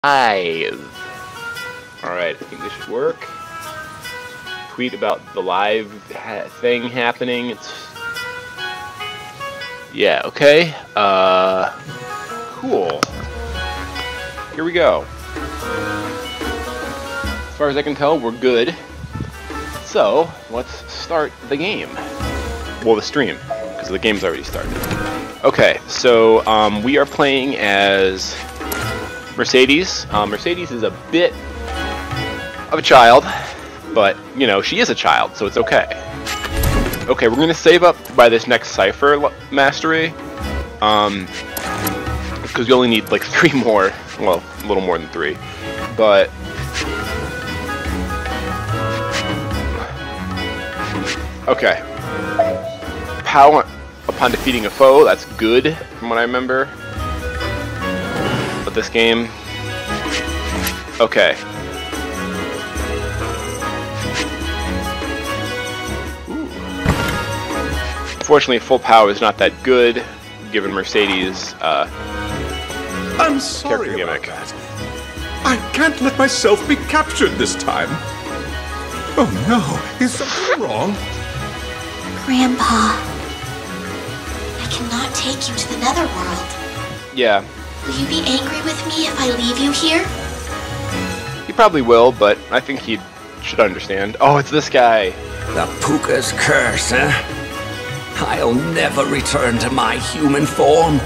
Live. Alright, I think this should work. Tweet about the live thing happening. Yeah, okay. Cool. Here we go. As far as I can tell, we're good. So, let's start the game. Well, the stream, because the game's already started. Okay, so we are playing as Mercedes. Mercedes is a bit of a child, but, you know, she is a child, so it's okay. Okay, we're going to save up by this next cipher mastery, because we only need, like, 3 more. Well, a little more than 3. But okay. Power upon defeating a foe, that's good, from what I remember. But this game... Okay. Ooh. Unfortunately, full power is not that good, given Mercedes' I'm sorry about that. I can't let myself be captured this time. Oh no, is something wrong? Grandpa, I cannot take you to the netherworld. Yeah. Will you be angry with me if I leave you here? He probably will, but I think he should understand. Oh, it's this guy. The Puka's curse, huh? I'll never return to my human form.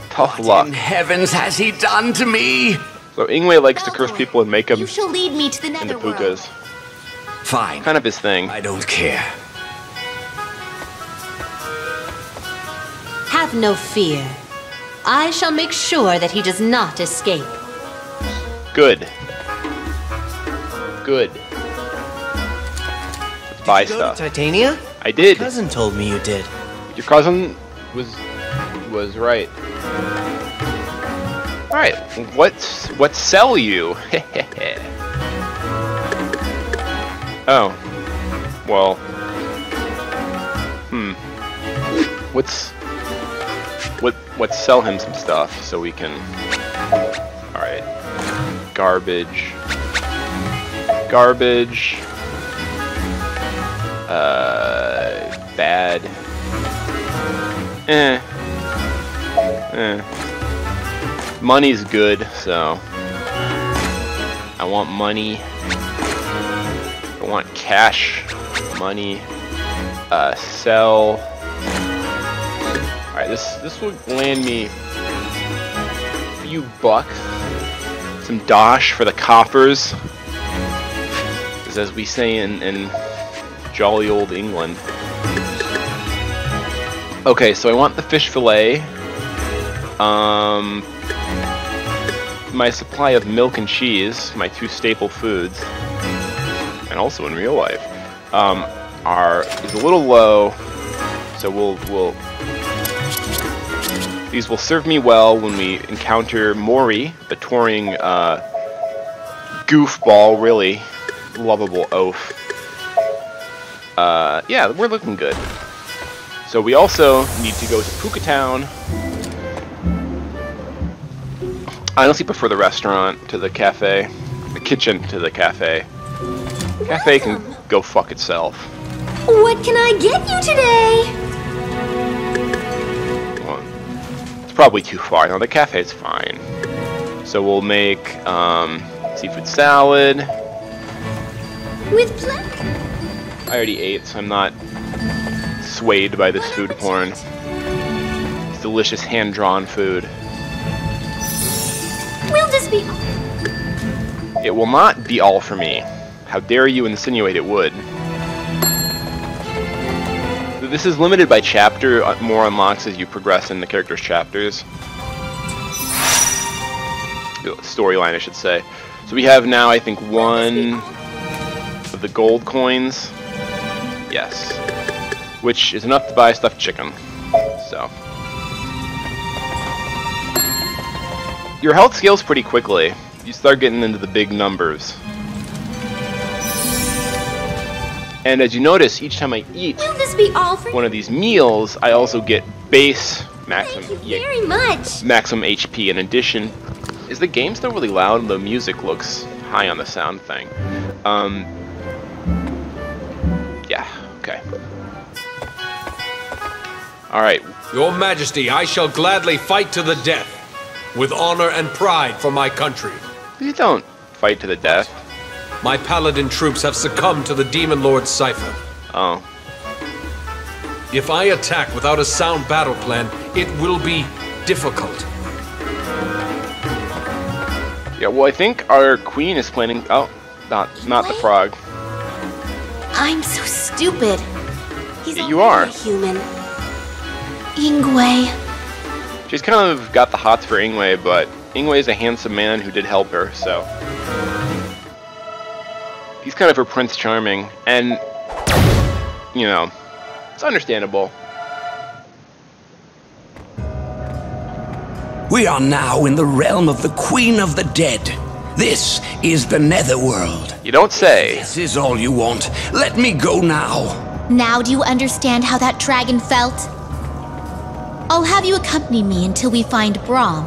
Tough What luck. in heavens has he done to me? So Ingwe likes to curse people and make them You shall lead me to the into netherworld. pukas. Fine. Kind of his thing. I don't care. Have no fear. I shall make sure that he does not escape. Good. Good. Let's buy Did you go stuff. to Titania? I did. My cousin told me you did. Your cousin was right. All right. What sell you? Oh. Well. Let's sell him some stuff so we can. All right. Garbage. Garbage. Bad. Money's good, so I want money. I want cash, money, sell. All right, this will land me a few bucks, some dosh for the coffers, as we say in jolly old England. Okay, so I want the fish fillet. My supply of milk and cheese, my 2 staple foods, and also in real life, is a little low. So these will serve me well when we encounter Mori, the touring goofball, really lovable oaf. Yeah, we're looking good. So we also need to go to Puka Town. I honestly prefer the restaurant to the cafe. The kitchen to the cafe. Cafe can go fuck itself. What can I get you today? Well, it's probably too far. No, the cafe's fine. So we'll make seafood salad. With pleasure. I already ate, so I'm not swayed by this food porn. It's delicious hand-drawn food. Will this be... It will not be all for me. How dare you insinuate it would. This is limited by chapter. More unlocks as you progress in the character's chapters. Storyline, I should say. So we have now, I think, 1 of the gold coins. Yes. Which is enough to buy a stuffed chicken. So. Your health scales pretty quickly. You start getting into the big numbers. And as you notice, each time I eat Will this be all for one of these meals, I also get base maximum Thank you very much. maximum HP in addition Is the game still really loud? The music looks high on the sound thing. Yeah, okay. Alright. Your Majesty, I shall gladly fight to the death, with honor and pride for my country. You don't fight to the death. My paladin troops have succumbed to the Demon Lord's cipher. Oh. If I attack without a sound battle plan, it will be difficult. Yeah, well, I think our queen is planning... Oh, not the frog. I'm so stupid. He's Yeah, you are. already a human. Ingwe. She's kind of got the hots for Ingwe, but Ingwe is a handsome man who did help her, so... He's kind of her Prince Charming, and... You know, it's understandable. We are now in the realm of the Queen of the Dead. This is the Netherworld. You don't say. This is all you want. Let me go now. Now do you understand how that dragon felt? I'll have you accompany me until we find Brahm.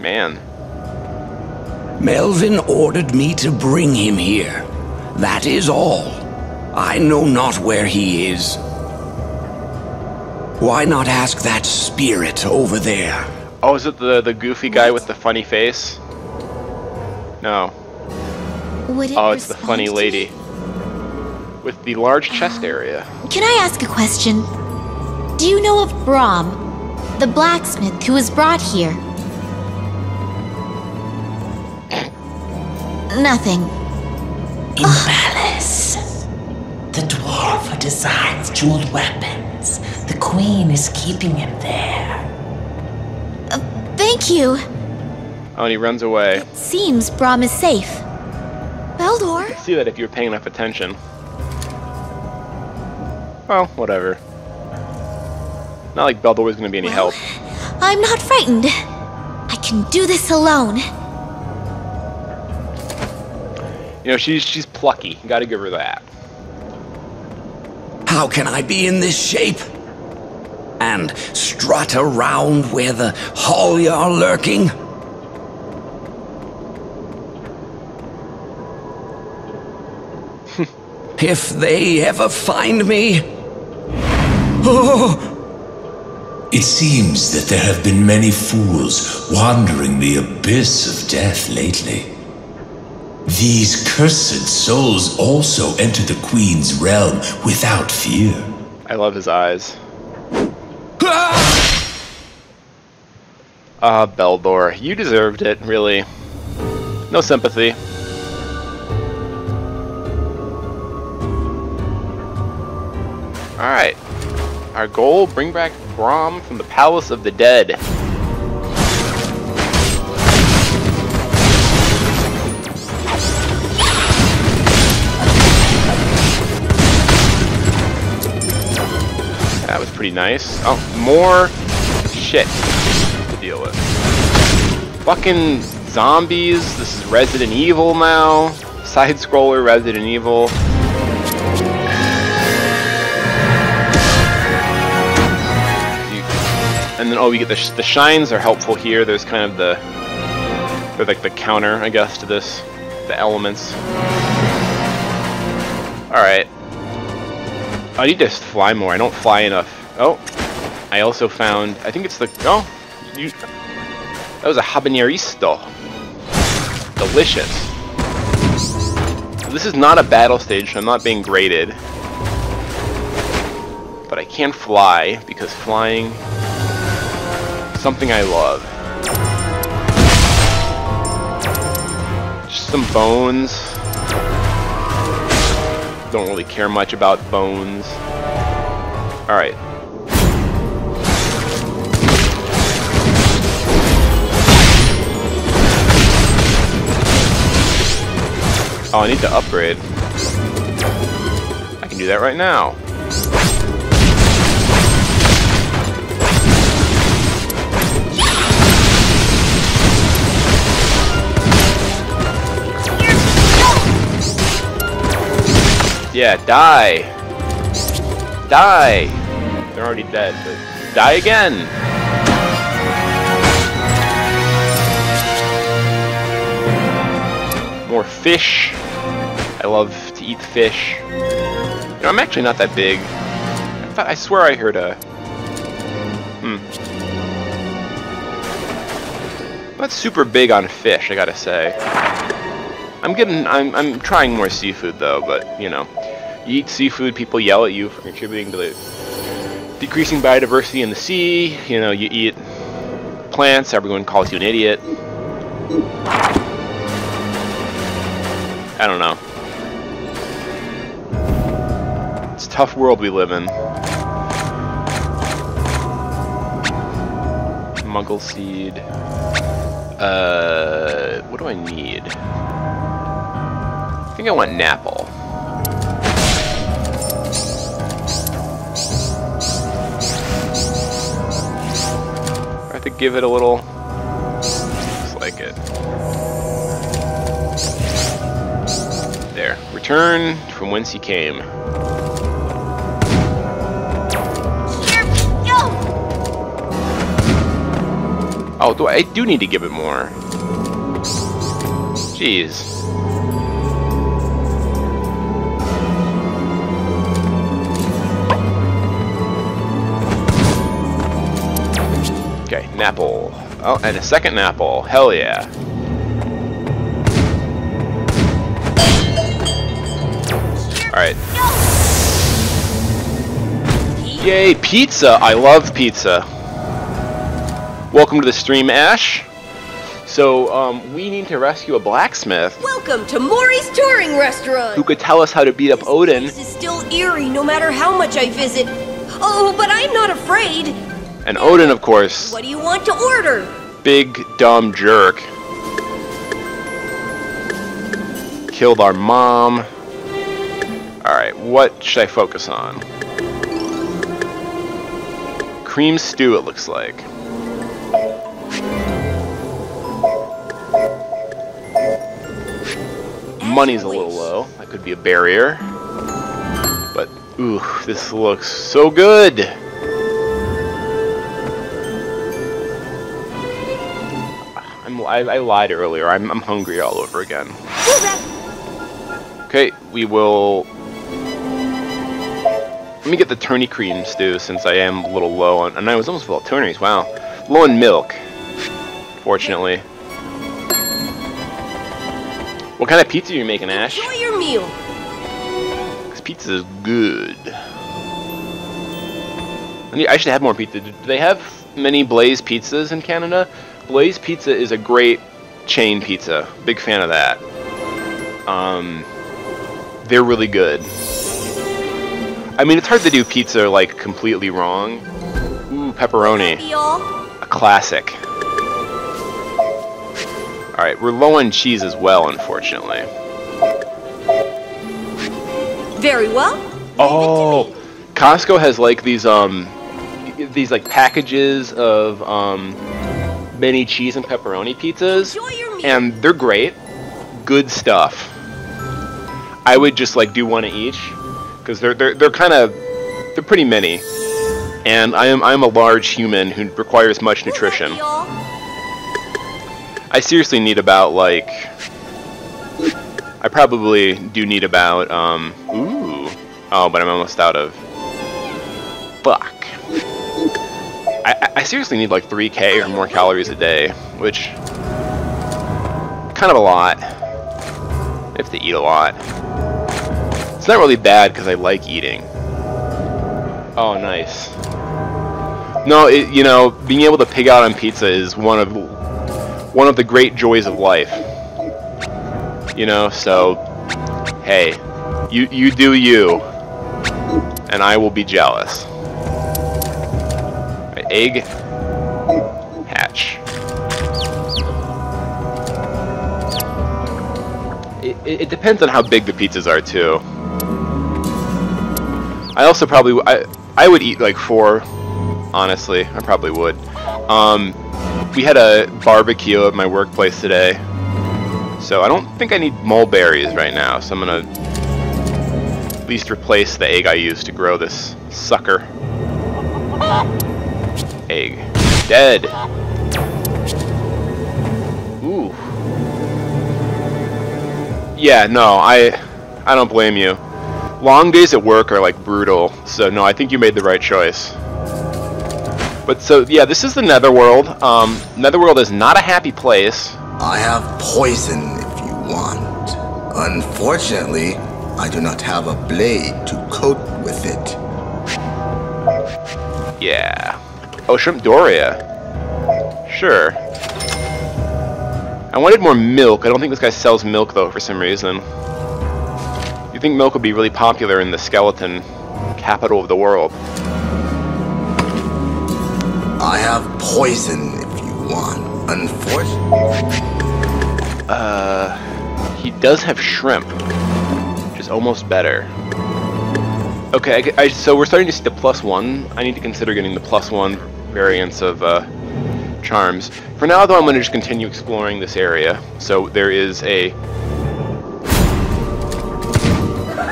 Man. Melvin ordered me to bring him here. That is all. I know not where he is. Why not ask that spirit over there? Oh, is it the goofy guy with the funny face? No. Would it Oh, it's the respond funny to lady. me? With the large chest area. Can I ask a question? Do you know of Brahm, the blacksmith who was brought here? Nothing. In the palace. The dwarf who designs jeweled weapons. The queen is keeping him there. Thank you. Oh, and he runs away. Seems Brahm is safe. Beldor? See that if you're paying enough attention. Well, whatever. Not like Beldor was going to be any help. I'm not frightened. I can do this alone. You know, she's plucky. You gotta give her that. How can I be in this shape? And strut around where the Holly are lurking? If they ever find me... Oh! It seems that there have been many fools wandering the abyss of death lately. These cursed souls also enter the Queen's realm without fear. I love his eyes. Beldor, you deserved it, really. No sympathy. Alright. Our goal, bring back Brahm from the Palace of the Dead. That was pretty nice. Oh, more shit to deal with. Fucking zombies. This is Resident Evil now. Side-scroller Resident Evil. And then, oh, we get the shines are helpful here. There's kind of they're like the counter, I guess, to this, the elements. Alright. I need to fly more. I don't fly enough. Oh, I also found, I think it's the, oh, that was a habaneristo. Delicious. So this is not a battle stage, so I'm not being graded. But I can fly, because flying is something I love. Just some bones. Don't really care much about bones. Alright. Oh, I need to upgrade. I can do that right now. Yeah, die! Die! They're already dead, but die again! More fish. I love to eat fish. You know, I'm actually not that big. I swear I heard a... I'm not super big on fish, I gotta say. I'm trying more seafood though, but you know, you eat seafood, people yell at you for contributing to the decreasing biodiversity in the sea. You know, you eat plants, everyone calls you an idiot. I don't know. It's a tough world we live in. Muggle seed. What do I need? I think I want Napple. I have to give it a little... Looks like it. There. Return from whence he came. Here we go! Oh, I do need to give it more. Jeez. Okay, Napple. Oh, and a second Napple. Hell yeah. Alright. Yay, pizza! I love pizza. Welcome to the stream, Ash. So, we need to rescue a blacksmith. Welcome to Maury's Touring Restaurant! Who could tell us how to beat up Odin. This is still eerie no matter how much I visit. Oh, but I'm not afraid. And Odin, of course. What do you want to order? Big, dumb jerk. Killed our mom. Alright, what should I focus on? Cream stew, it looks like. Money's a little low. That could be a barrier. But, ooh, this looks so good! I lied earlier. I'm hungry all over again. Okay, we will... Let me get the Turney Cream stew since I am a little low on... And I was almost full of Turneys, wow. Low on milk, fortunately. What kind of pizza are you making, Ash? Enjoy your meal. This pizza is good. I should have more pizza. Do they have many Blaze pizzas in Canada? Blaze Pizza is a great chain pizza. Big fan of that. They're really good. I mean, it's hard to do pizza, like, completely wrong. Ooh, pepperoni. A classic. Alright, we're low on cheese as well, unfortunately. Very well. Oh! Costco has, like, these like, packages of, mini cheese and pepperoni pizzas, and they're great. Good stuff. I would just like do one of each because they're pretty many, and I'm a large human who requires much nutrition. I seriously need about like I probably do need about ooh, oh, but I'm almost out of. Fuck. I seriously need like 3K or more calories a day, which kind of a lot. I have to eat a lot. It's not really bad because I like eating. Oh, nice. No, you know, being able to pig out on pizza is one of the great joys of life. You know, so hey, you do you, and I will be jealous. Egg hatch. It depends on how big the pizzas are too. I also probably I would eat like 4. Honestly, I probably would. We had a barbecue at my workplace today, so I don't think I need mulberries right now. So I'm gonna at least replace the egg I used to grow this sucker. Egg. Dead. Ooh. Yeah, no, I don't blame you. Long days at work are like brutal, so no, I think you made the right choice. But so yeah, this is the Netherworld. Netherworld is not a happy place. I have poison if you want. Unfortunately, I do not have a blade to coat with it. Yeah. Oh, Shrimp Doria. Sure. I wanted more milk. I don't think this guy sells milk though for some reason. You think milk would be really popular in the skeleton capital of the world? I have poison if you want. Unfortunately. He does have shrimp, which is almost better. Okay, so we're starting to see the +1. I need to consider getting the +1 variants of charms. For now, though, I'm going to just continue exploring this area. So there is a...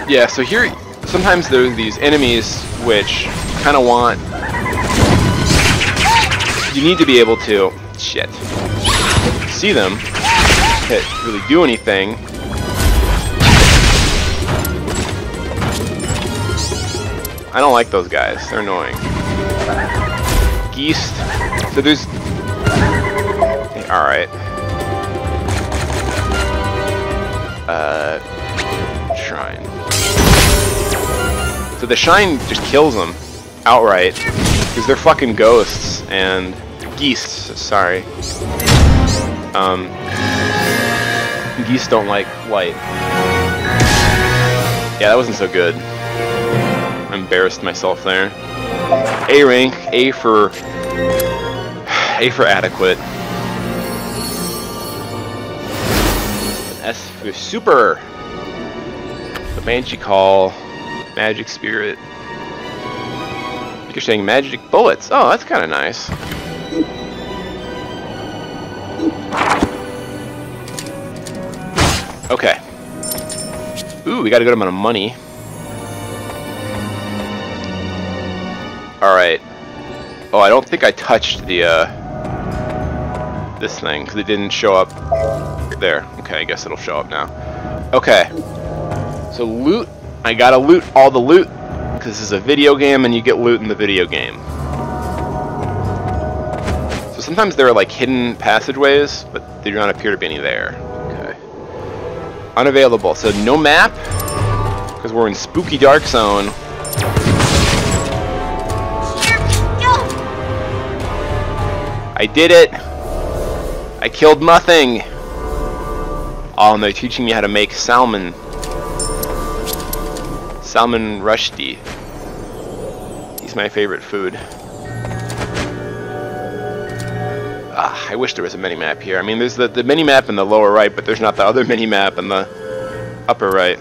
Yeah, so here, sometimes there's these enemies which kind of want... You need to be able to... Shit. See them, can't really do anything. I don't like those guys, they're annoying. Geese. So there's... Alright. Shrine. So the shrine just kills them outright, because they're fucking ghosts, and... Geese, sorry. Geese don't like light. Yeah, that wasn't so good. I embarrassed myself there. A rank, A for adequate. S for super. The Banshee Call, Magic Spirit. You're saying magic bullets. Oh, that's kind of nice. Okay. Ooh, we got a good amount of money. Alright. Oh, I don't think I touched the, this thing, because it didn't show up there. Okay, I guess it'll show up now. Okay. So loot. I gotta loot all the loot, because this is a video game, and you get loot in the video game. So sometimes there are, like, hidden passageways, but they do not appear to be any there. Unavailable, so no map, because we're in spooky dark zone. I did it! I killed nothing! Oh, and they're teaching me how to make salmon. Salmon rushdie. He's my favorite food. Ah, I wish there was a mini-map here. I mean, there's the mini-map in the lower right, but there's not the other mini-map in the upper right.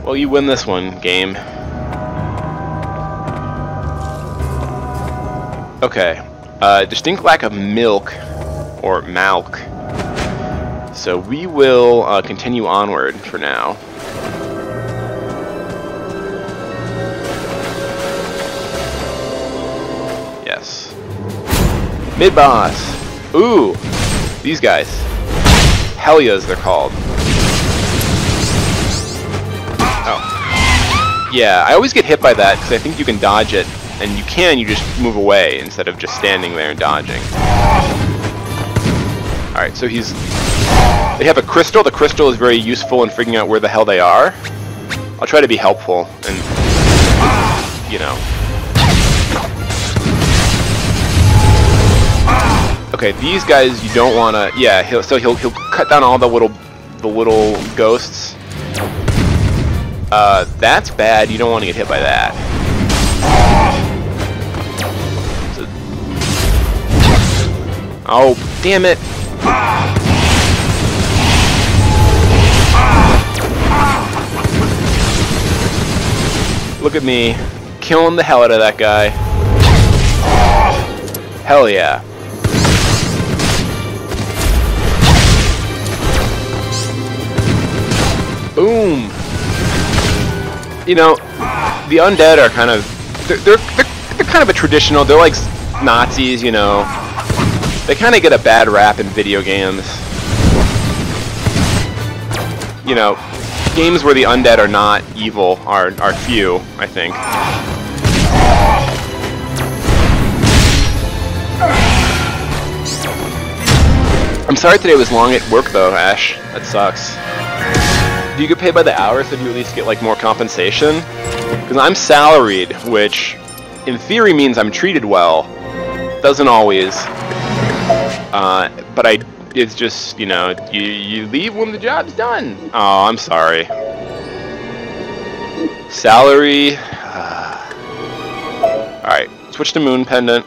Well, you win this one, game. Okay. Distinct lack of milk, or malk. So we will continue onward for now. Yes. Mid-boss. Ooh, these guys. Hellias, they're called. Oh. Yeah, I always get hit by that because I think you can dodge it, and you just move away instead of just standing there and dodging. Alright, so they have a crystal. The crystal is very useful in figuring out where the hell they are. I'll try to be helpful and, you know. Okay, these guys you don't wanna. Yeah, he'll cut down all the little ghosts. That's bad. You don't want to get hit by that. So, oh, damn it! Look at me, killing the hell out of that guy. Hell yeah. Boom! You know, the undead are kind of they're kind of a traditional. They're like Nazis, you know. They kind of get a bad rap in video games. you know, games where the undead are not evil are few, I think. I'm sorry today was long at work though, Ash. That sucks. Do you get paid by the hour, so do you at least get like more compensation? Because I'm salaried, which in theory means I'm treated well. Doesn't always. But it's just, you know, you leave when the job's done. Oh, I'm sorry. Salary. Alright, switch to Moon Pendant.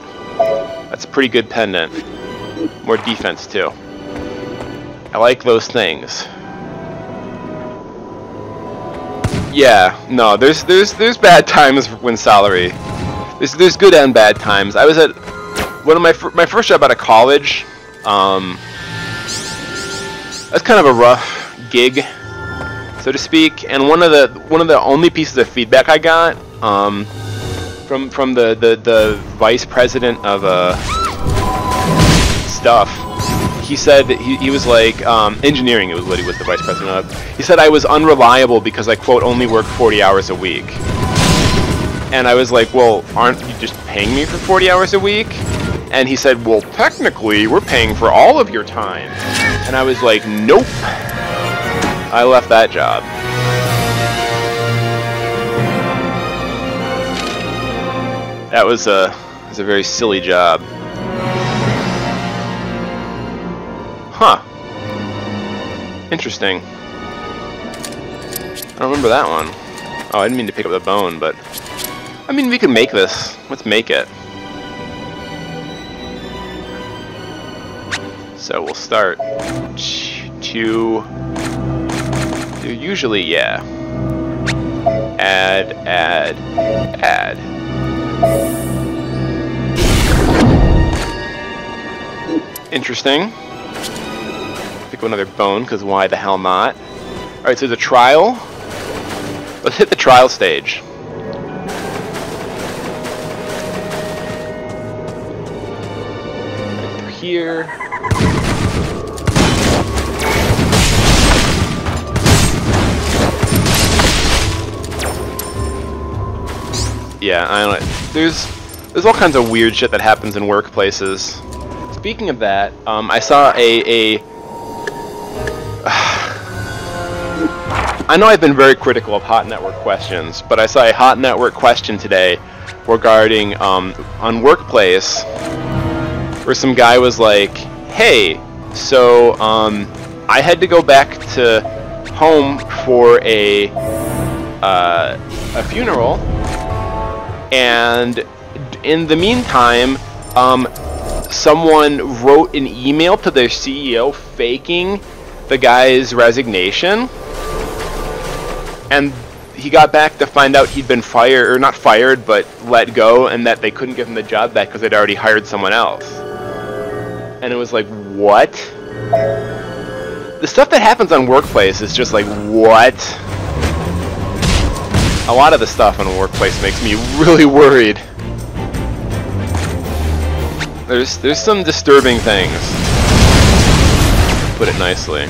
That's a pretty good pendant. More defense too. I like those things. Yeah, no, there's bad times when salary. There's good and bad times. I was at one of my first job out of college. That's kind of a rough gig, so to speak. And one of the only pieces of feedback I got from the vice president of stuff. He said that he was like, engineering was what he was the vice president of. He said I was unreliable because I, quote, only work 40 hours a week. And I was like, well, aren't you just paying me for 40 hours a week? And he said, well, technically, we're paying for all of your time. And I was like, nope. I left that job. That was a very silly job. Huh. Interesting. I don't remember that one. Oh, I didn't mean to pick up the bone, but... I mean, we can make this. Let's make it. So we'll start to usually, yeah. Add. Interesting. Pick up another bone, because why the hell not? Alright, so the trial. Let's hit the trial stage. Right through here. Yeah, I don't know. There's all kinds of weird shit that happens in workplaces. Speaking of that, I saw I know I've been very critical of hot network questions, but I saw a hot network question today regarding on Workplace, where some guy was like, "Hey, so I had to go back to home for a funeral, and in the meantime, someone wrote an email to their CEO faking the guy's resignation, and he got back to find out he'd been fired, or not fired, but let go, and that they couldn't give him the job back because they'd already hired someone else." And it was like, what? The stuff that happens on Workplace is just like, what? A lot of the stuff on Workplace makes me really worried. There's some disturbing things, to put it nicely.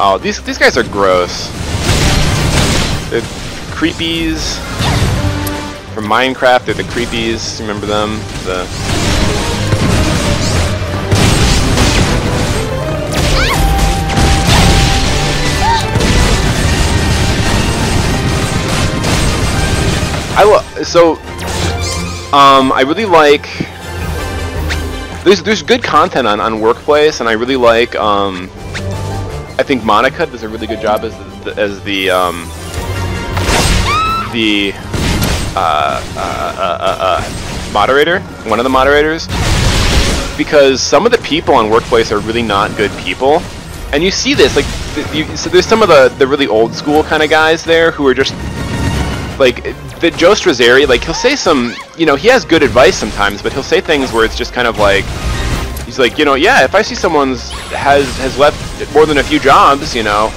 Oh, these guys are gross. They're creepies from Minecraft. They're the creepies. Remember them? I really like. There's good content on Workplace, and I really like. I think Monica does a really good job as the moderator, one of the moderators, because some of the people on Workplace are really not good people, and you see this, like, so there's some of the really old school kind of guys there who are just like the Joe Strazzeri, like he'll say some, you know, he has good advice sometimes, but he'll say things where it's just kind of like, he's like, you know, yeah, if I see someone's has left more than a few jobs, you know,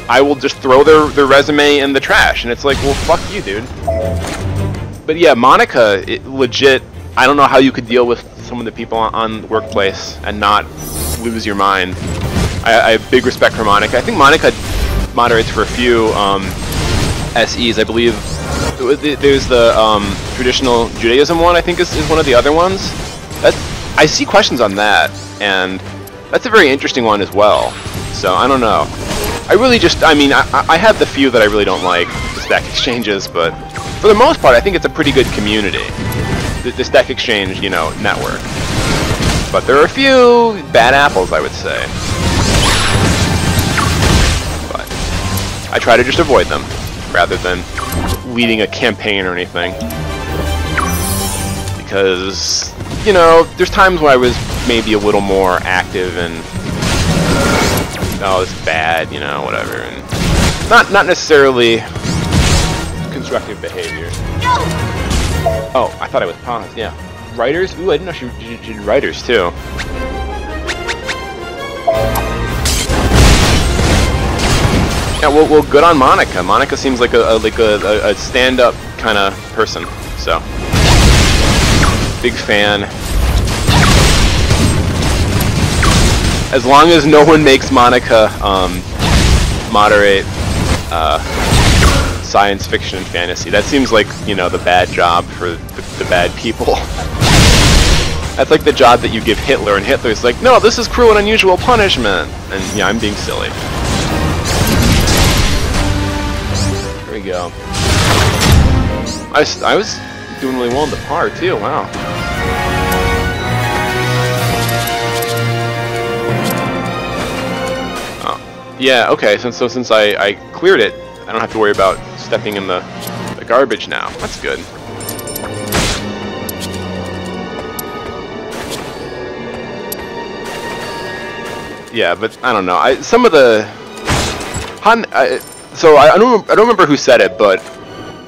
I will just throw their resume in the trash. And it's like, well, fuck you, dude. But yeah, Monica, legit, I don't know how you could deal with some of the people on Workplace and not lose your mind. I have big respect for Monica. I think Monica moderates for a few SEs. I believe there's the traditional Judaism one, I think is one of the other ones. I see questions on that, and that's a very interesting one as well. So I don't know. I really just, I mean, I have the few that I really don't like, the Stack Exchanges, but for the most part, I think it's a pretty good community, the Stack Exchange, you know, network. But there are a few bad apples, I would say. But I try to just avoid them, rather than leading a campaign or anything. Because, you know, there's times when I was maybe a little more active and, oh, it's bad, you know, whatever, and not necessarily constructive behavior. Oh, I thought I was paused, yeah. Writers? Ooh, I didn't know she did writers, too. Yeah, well, good on Monica. Monica seems like a stand-up kind of person, so. Big fan. As long as no one makes Monica moderate science fiction and fantasy. That seems like, you know, the bad job for the bad people. That's like the job that you give Hitler, and Hitler's like, no, this is cruel and unusual punishment. And yeah, I'm being silly. There we go. I was doing really well in the par too, wow. Yeah, okay, so since I cleared it, I don't have to worry about stepping in the garbage now. That's good. Yeah, but I don't know. Some of the so I don't remember who said it, but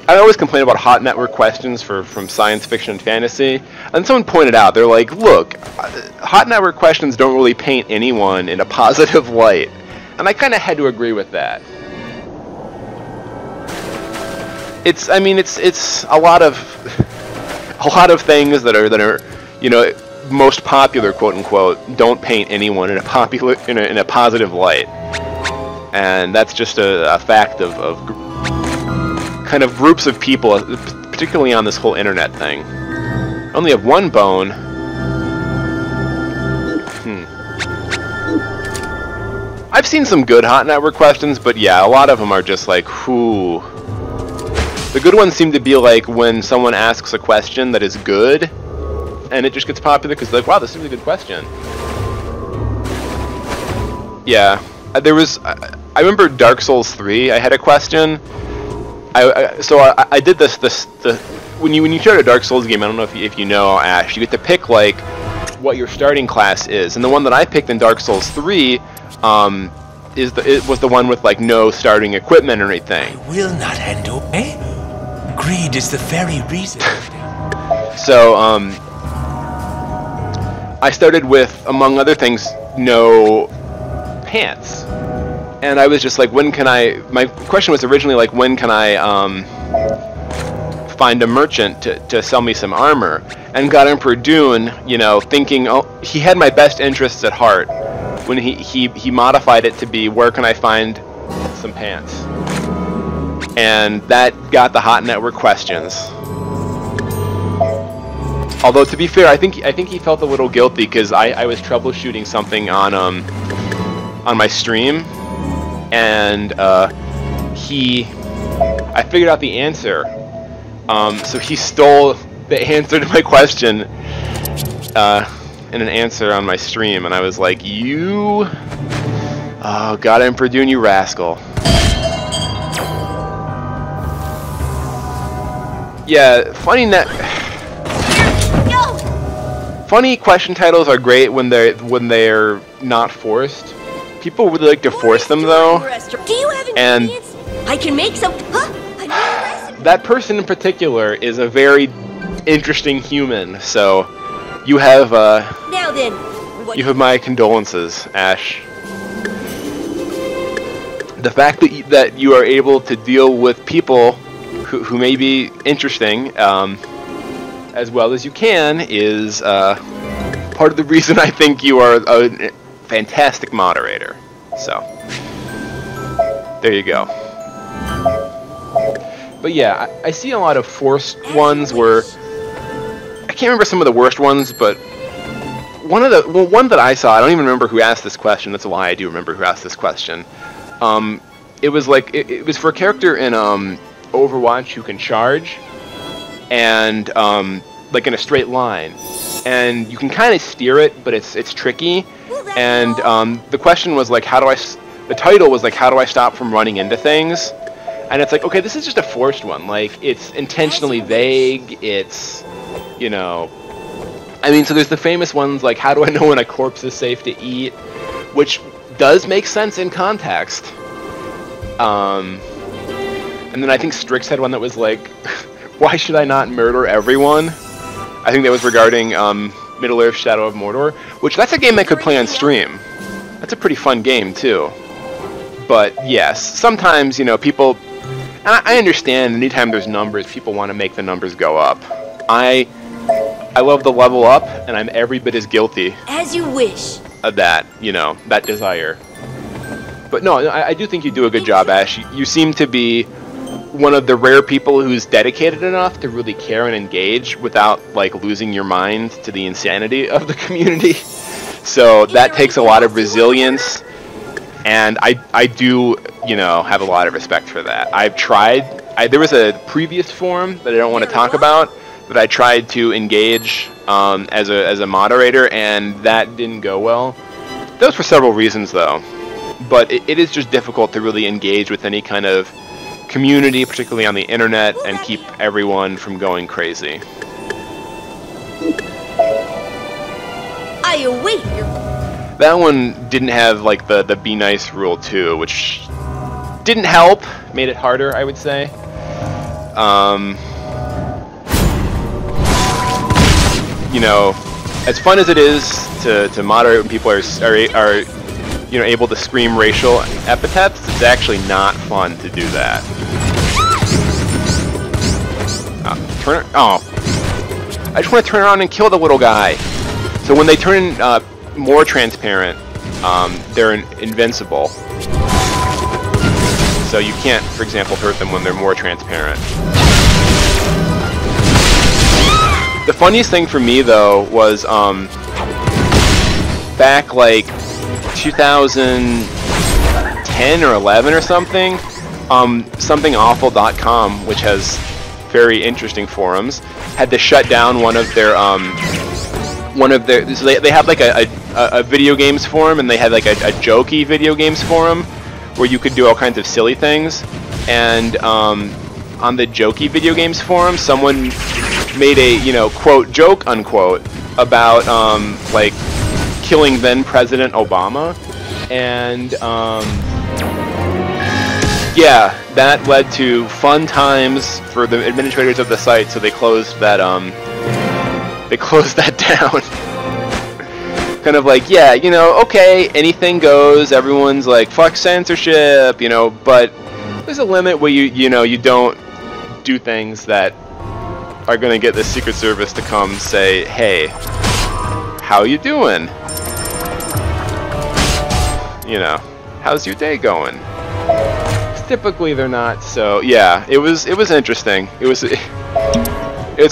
I always complain about hot network questions from science fiction and fantasy, and someone pointed out, they're like, look, hot network questions don't really paint anyone in a positive light. And I kind of had to agree with that. It's a lot of things that are, you know, most popular, quote unquote, don't paint anyone in a positive light. And that's just a fact of kind of groups of people, particularly on this whole internet thing. I only have one bone. I've seen some good hot network questions, but yeah, a lot of them are just like, whoo. The good ones seem to be like when someone asks a question that is good, and it just gets popular because they're like, wow, this is a good question. Yeah, there was, I remember Dark Souls 3, I had a question. So I did this when you start a Dark Souls game, I don't know if you know, Ash, you get to pick like what your starting class is, and the one that I picked in Dark Souls 3 it was the one with like no starting equipment or anything. I will not hand away. Greed is the very reason. So I started with, among other things, no pants, and I was just like, when can I? My question was originally like, when can I find a merchant to sell me some armor? And got Emperor Dune, you know, thinking, oh, he had my best interests at heart. When he modified it to be, where can I find some pants? And that got the hot network questions. Although to be fair, I think he felt a little guilty because I was troubleshooting something on my stream, and I figured out the answer. So he stole the answer to my question. In an answer on my stream, and I was like, you... Oh, God, Emperor Dune, you rascal. Yeah, funny question titles are great when they're not forced. People really like to force them, though. Do you have and I can make some... that person in particular is a very interesting human, so... You have, now then, you have my condolences, Ash. The fact that you are able to deal with people who may be interesting, as well as you can, is part of the reason I think you are a fantastic moderator. So, there you go. But yeah, I see a lot of forced ones where I can't remember some of the worst ones, but one that I saw, I don't even remember who asked this question. That's a lie. I do remember who asked this question. It was like it was for a character in Overwatch who can charge, and like in a straight line, and you can kind of steer it, but it's tricky. And the question was like, the title was like, how do I stop from running into things? And it's like, okay, this is just a forced one. Like, it's intentionally vague. It's, you know, I mean, so there's the famous ones like, how do I know when a corpse is safe to eat? Which does make sense in context. And then I think Strix had one that was like, why should I not murder everyone? I think that was regarding Middle-earth: Shadow of Mordor, which that's a game I could play on stream. That's a pretty fun game too. But yes, sometimes, you know, people, and I understand anytime there's numbers, people want to make the numbers go up. I love the level up, and I'm every bit as guilty As you wish. of that, you know, that desire. But no, I do think you do a good job, Ash. You seem to be one of the rare people who's dedicated enough to really care and engage without, like, losing your mind to the insanity of the community. So that takes a lot of resilience, and I do, you know, have a lot of respect for that. I've tried, there was a previous forum that I don't want to talk about, that I tried to engage as a moderator, and that didn't go well. That was for several reasons, though. But it is just difficult to really engage with any kind of community, particularly on the internet, and keep everyone from going crazy. I await your... That one didn't have like the be nice rule too, which didn't help, made it harder, I would say. You know, as fun as it is to moderate when people are you know, able to scream racial epithets, it's actually not fun to do that. I just want to turn around and kill the little guy. So when they turn more transparent, they're invincible. So you can't, for example, hurt them when they're more transparent. The funniest thing for me, though, was back like 2010 or 11 or something, somethingawful.com, which has very interesting forums, had to shut down one of their so they have like a video games forum, and they had like a jokey video games forum where you could do all kinds of silly things. And on the jokey video games forum, someone made a, you know, quote, joke, unquote, about like killing then President Obama, and yeah, that led to fun times for the administrators of the site, so they closed that down. Kind of like, yeah, you know, okay, anything goes, everyone's like, fuck censorship, you know, but there's a limit where you know, you don't do things that are gonna get the Secret Service to come say, hey, how you doing? You know, how's your day going? Typically they're not, so yeah, it was interesting. It was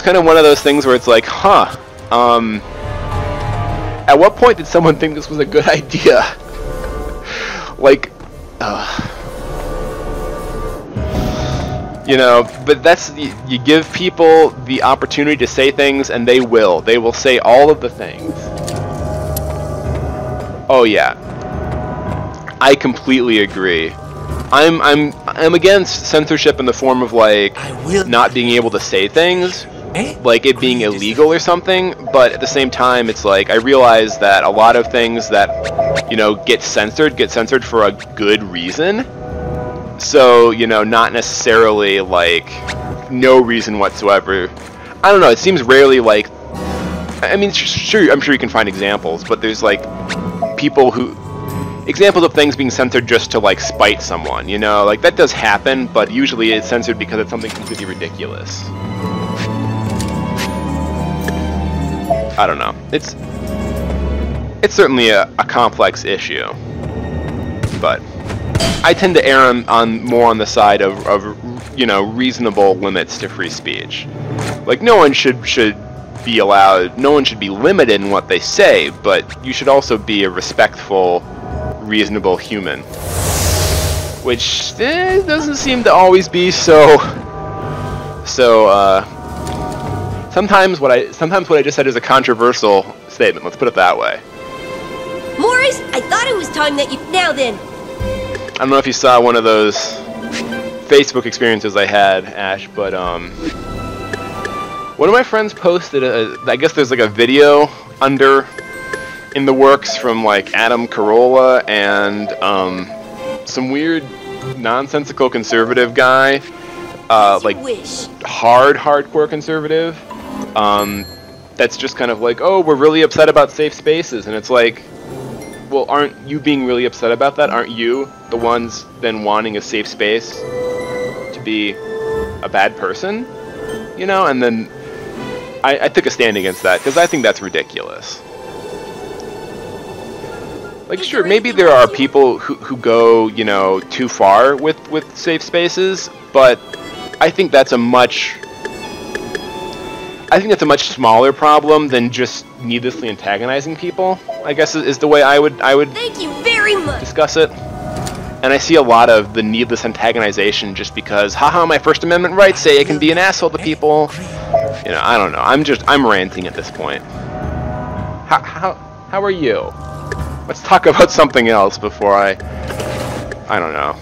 kind of one of those things where it's like, huh, at what point did someone think this was a good idea? Like, you know, but that's, you give people the opportunity to say things, and they will say all of the things. Oh yeah, I completely agree. I'm against censorship in the form of like not being able to say things, like it being illegal or something, but at the same time it's like I realize that a lot of things that, you know, get censored for a good reason. So, you know, not necessarily like no reason whatsoever. I don't know, it seems rarely like, I mean, sure, I'm sure you can find examples, but there's like examples of things being censored just to like spite someone, you know, like that does happen, but usually it's censored because it's something completely ridiculous. I don't know. it's certainly a complex issue. But I tend to err on more on the side of you know, reasonable limits to free speech. Like, no one should be allowed, no one should be limited in what they say, but you should also be a respectful, reasonable human. Which doesn't seem to always be so. Sometimes what I just said is a controversial statement. Let's put it that way. Morris, I thought it was time that you... Now then. I don't know if you saw one of those Facebook experiences I had, Ash, but one of my friends posted I guess there's like a video in the works from like Adam Carolla and some weird nonsensical conservative guy, like hardcore conservative, that's just kind of like, oh, we're really upset about safe spaces, and it's like, well, aren't you being really upset about that? Aren't you the ones then wanting a safe space to be a bad person? You know, and then I took a stand against that because I think that's ridiculous. Like, sure, maybe there are people who go, you know, too far with safe spaces, but I think that's a much smaller problem than just needlessly antagonizing people, I guess is the way I would Thank you very much. discuss it. And I see a lot of the needless antagonization just because, haha, my First Amendment rights say I can be an asshole to people. You know, I don't know. I'm ranting at this point. How are you? Let's talk about something else before I don't know.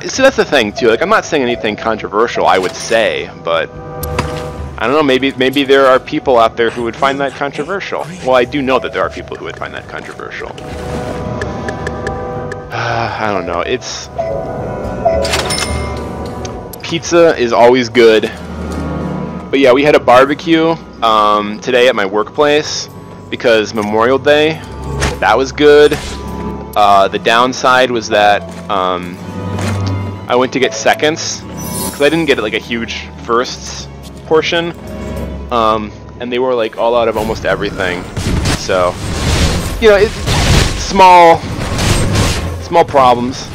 See, that's the thing too. Like, I'm not saying anything controversial, I would say, but I don't know, maybe there are people out there who would find that controversial. Well, I do know that there are people who would find that controversial. I don't know. Pizza is always good. But yeah, we had a barbecue today at my workplace because Memorial Day. That was good. The downside was that I went to get seconds because I didn't get like a huge firsts portion, and they were like all out of almost everything. So, you know, it's small problems.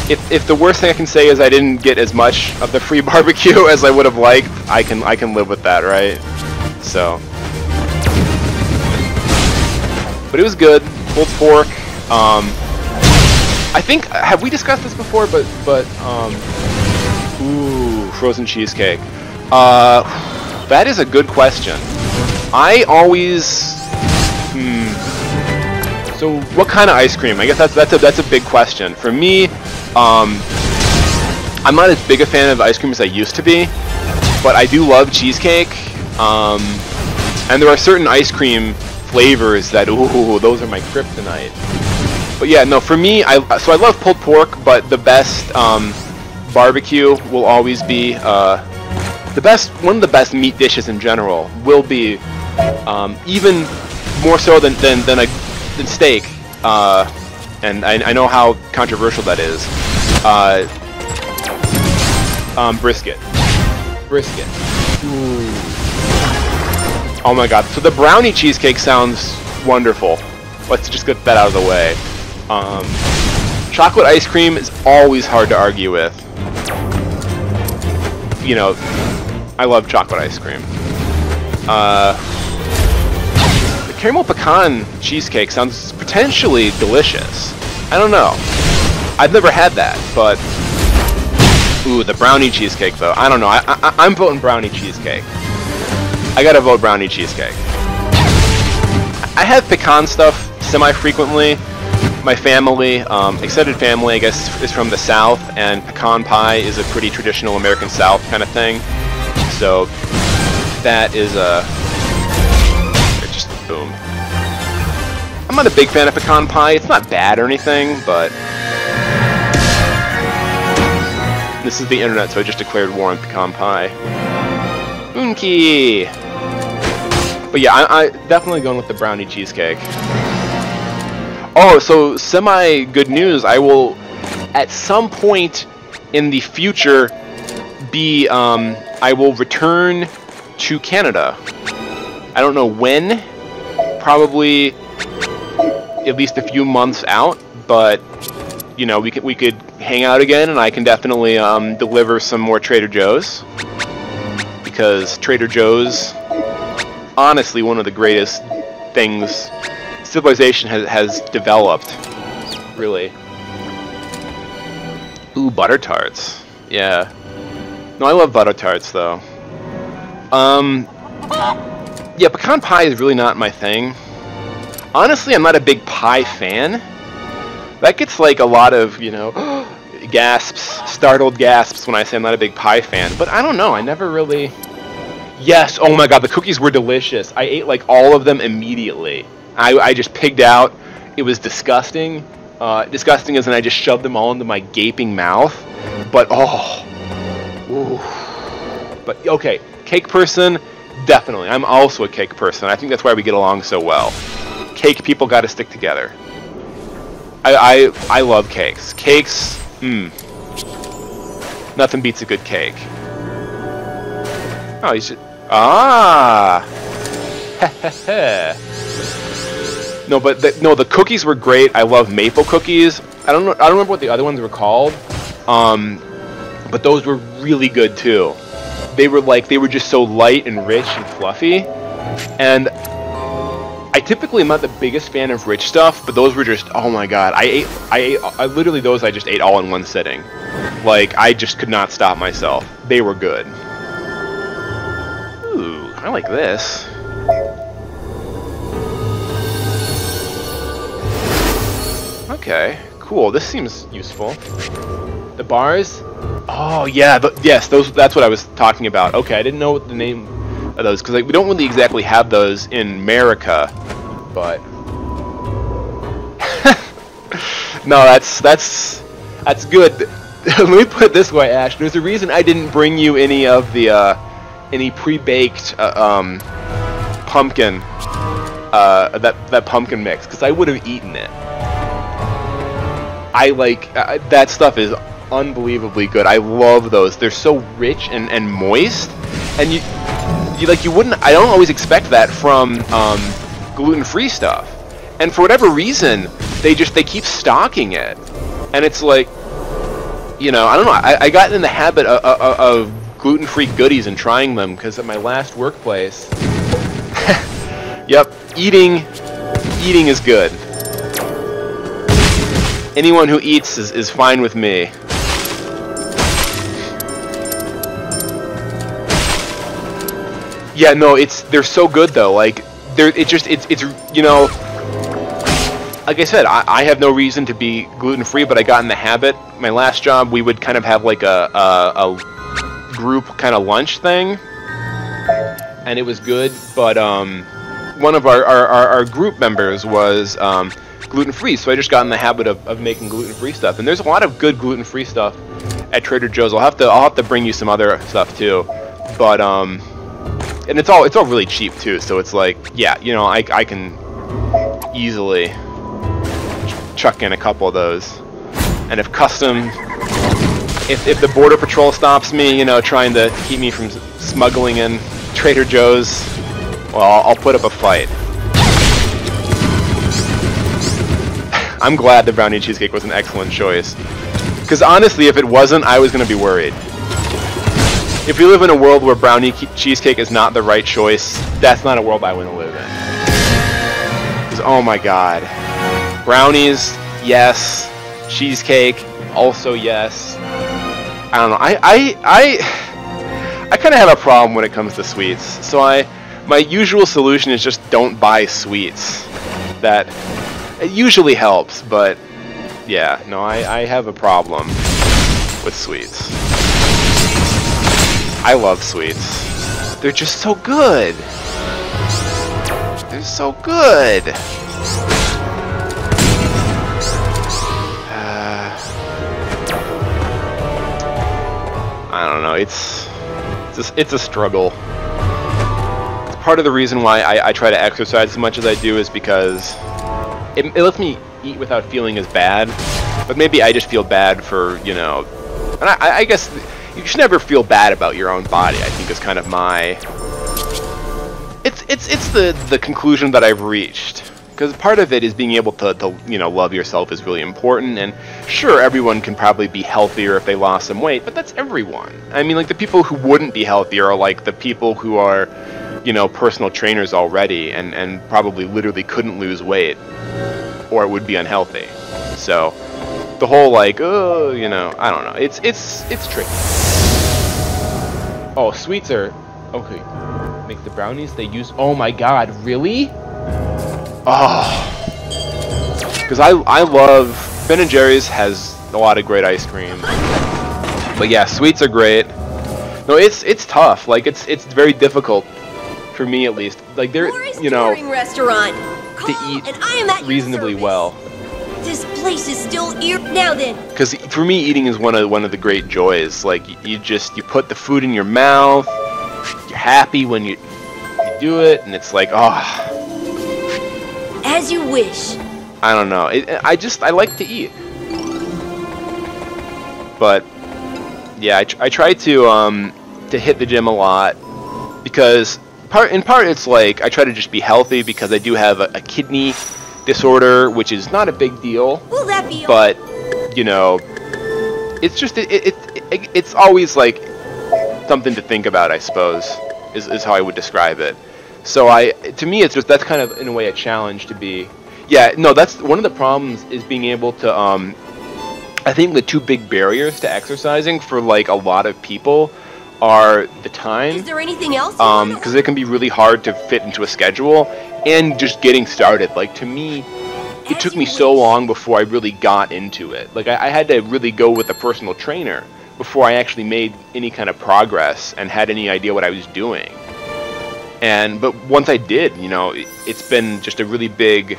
If the worst thing I can say is I didn't get as much of the free barbecue as I would have liked, I can live with that, right? So, but it was good. Pulled pork. I think, have we discussed this before? But ooh, frozen cheesecake. That is a good question. I always. So what kind of ice cream? I guess that's a big question. For me, I'm not as big a fan of ice cream as I used to be, but I do love cheesecake. And there are certain ice cream flavors that, ooh, those are my kryptonite. But yeah, no, for me, I love pulled pork, but the best barbecue will always be one of the best meat dishes in general will be even more so than steak. And I know how controversial that is. Brisket. Ooh. Oh my god. So the brownie cheesecake sounds wonderful. Let's just get that out of the way. Chocolate ice cream is always hard to argue with. You know, I love chocolate ice cream. The caramel pecan cheesecake sounds potentially delicious. I don't know. I've never had that, but ooh, the brownie cheesecake though. I don't know. I'm voting brownie cheesecake. I gotta vote brownie cheesecake. I have pecan stuff semi-frequently. My family, extended family, I guess, is from the South, and pecan pie is a pretty traditional American South kind of thing. So that is just boom. I'm not a big fan of pecan pie. It's not bad or anything, but this is the internet, so I just declared war on pecan pie. Unki. But yeah, I definitely going with the brownie cheesecake. Oh, so semi-good news. I will, at some point in the future, I will return to Canada. I don't know when. probably at least a few months out, but you know, we could hang out again, and I can definitely deliver some more Trader Joe's, because Trader Joe's, honestly, one of the greatest things civilization has developed, really. Ooh, butter tarts. Yeah. No, I love butter tarts though. Yeah, pecan pie is really not my thing. Honestly, I'm not a big pie fan. That gets like a lot of, you know, gasps, startled gasps when I say I'm not a big pie fan. But I don't know, I never really... Yes, oh my god, the cookies were delicious. I ate like all of them immediately. I just pigged out. It was disgusting. Disgusting as in I just shoved them all into my gaping mouth. But, oh... Ooh. But, okay, cake person, definitely. I'm also a cake person. I think that's why we get along so well. Cake people gotta stick together. I love cakes. Cakes, nothing beats a good cake. Oh, you should... Ah! No, but the cookies were great. I love maple cookies. I don't remember what the other ones were called. But those were really good too. They were just so light and rich and fluffy. And I typically am not the biggest fan of rich stuff, but those were just, oh my god. I literally, those I just ate all in one sitting. Like, I just could not stop myself. They were good. Ooh, I like this. Okay, cool. This seems useful. The bars? Oh yeah, yes, those. That's what I was talking about. Okay, I didn't know what the name of those, because we don't really exactly have those in America, but no, that's good. Let me put it this way, Ash. There's a reason I didn't bring you any of the any pre-baked pumpkin that pumpkin mix, because I would have eaten it. I like that stuff is unbelievably good. I love those. They're so rich and moist, and you wouldn't. I don't always expect that from gluten-free stuff, and for whatever reason, they keep stocking it, and it's like, you know, I don't know. I got in the habit of gluten-free goodies and trying them, because at my last workplace, yep, eating is good. Anyone who eats is fine with me. Yeah, no, they're so good though. Like, it's you know, like I said, I have no reason to be gluten-free, but I got in the habit. My last job, we would kind of have like a group kind of lunch thing, and it was good. But one of our group members was gluten-free, so I just got in the habit of making gluten-free stuff. And there's a lot of good gluten-free stuff at Trader Joe's. I'll have to bring you some other stuff too. But and it's all really cheap too. So it's like, yeah, you know, I can easily chuck in a couple of those. And if the Border Patrol stops me, you know, trying to keep me from smuggling in Trader Joe's, well, I'll put up a fight. I'm glad the brownie cheesecake was an excellent choice. Because honestly, if it wasn't, I was going to be worried. If we live in a world where brownie cheesecake is not the right choice, that's not a world I want to live in. Because, oh my god. Brownies, yes. Cheesecake, also yes. I don't know. I kind of have a problem when it comes to sweets. So my usual solution is just don't buy sweets. That... It usually helps, but yeah, no, I have a problem with sweets. I love sweets. They're just so good. They're so good. I don't know. It's a struggle. It's part of the reason why I try to exercise as much as I do, is because it lets me eat without feeling as bad, but maybe I just feel bad for, you know, and I guess you should never feel bad about your own body, I think is kind of my, it's the conclusion that I've reached. Because part of it is being able to you know, love yourself is really important, and sure, everyone can probably be healthier if they lost some weight, but that's everyone. I mean, like, the people who wouldn't be healthier are like the people who are, you know, personal trainers already, and probably literally couldn't lose weight, or it would be unhealthy. So, the whole like, oh, you know, I don't know. It's tricky. Oh, sweets are okay. Make the brownies they use. Oh my God, really? Oh, because I love Ben & Jerry's has a lot of great ice cream, but yeah, sweets are great. No, it's tough. Like it's very difficult for me at least. Like there, you know, restaurant. to eat reasonably well. This place is still here now. Then, because for me, eating is one of the great joys. Like you put the food in your mouth. You're happy when you do it, and it's like, oh. As you wish. I don't know. I like to eat. But yeah, I try to hit the gym a lot because in part it's like I try to just be healthy because I do have a kidney disorder, which is not a big deal. Will that be? But you know, it's just it's always like something to think about, I suppose, is how I would describe it. So to me, it's just, that's kind of in a way a challenge to be. Yeah, no, that's one of the problems is being able to. I think the two big barriers to exercising for like a lot of people are the time. Is there anything else? Because it can be really hard to fit into a schedule, and just getting started. Like to me, it took me so long before I really got into it. Like I had to really go with a personal trainer before I actually made any kind of progress and had any idea what I was doing. But once I did, you know, it's been just a really big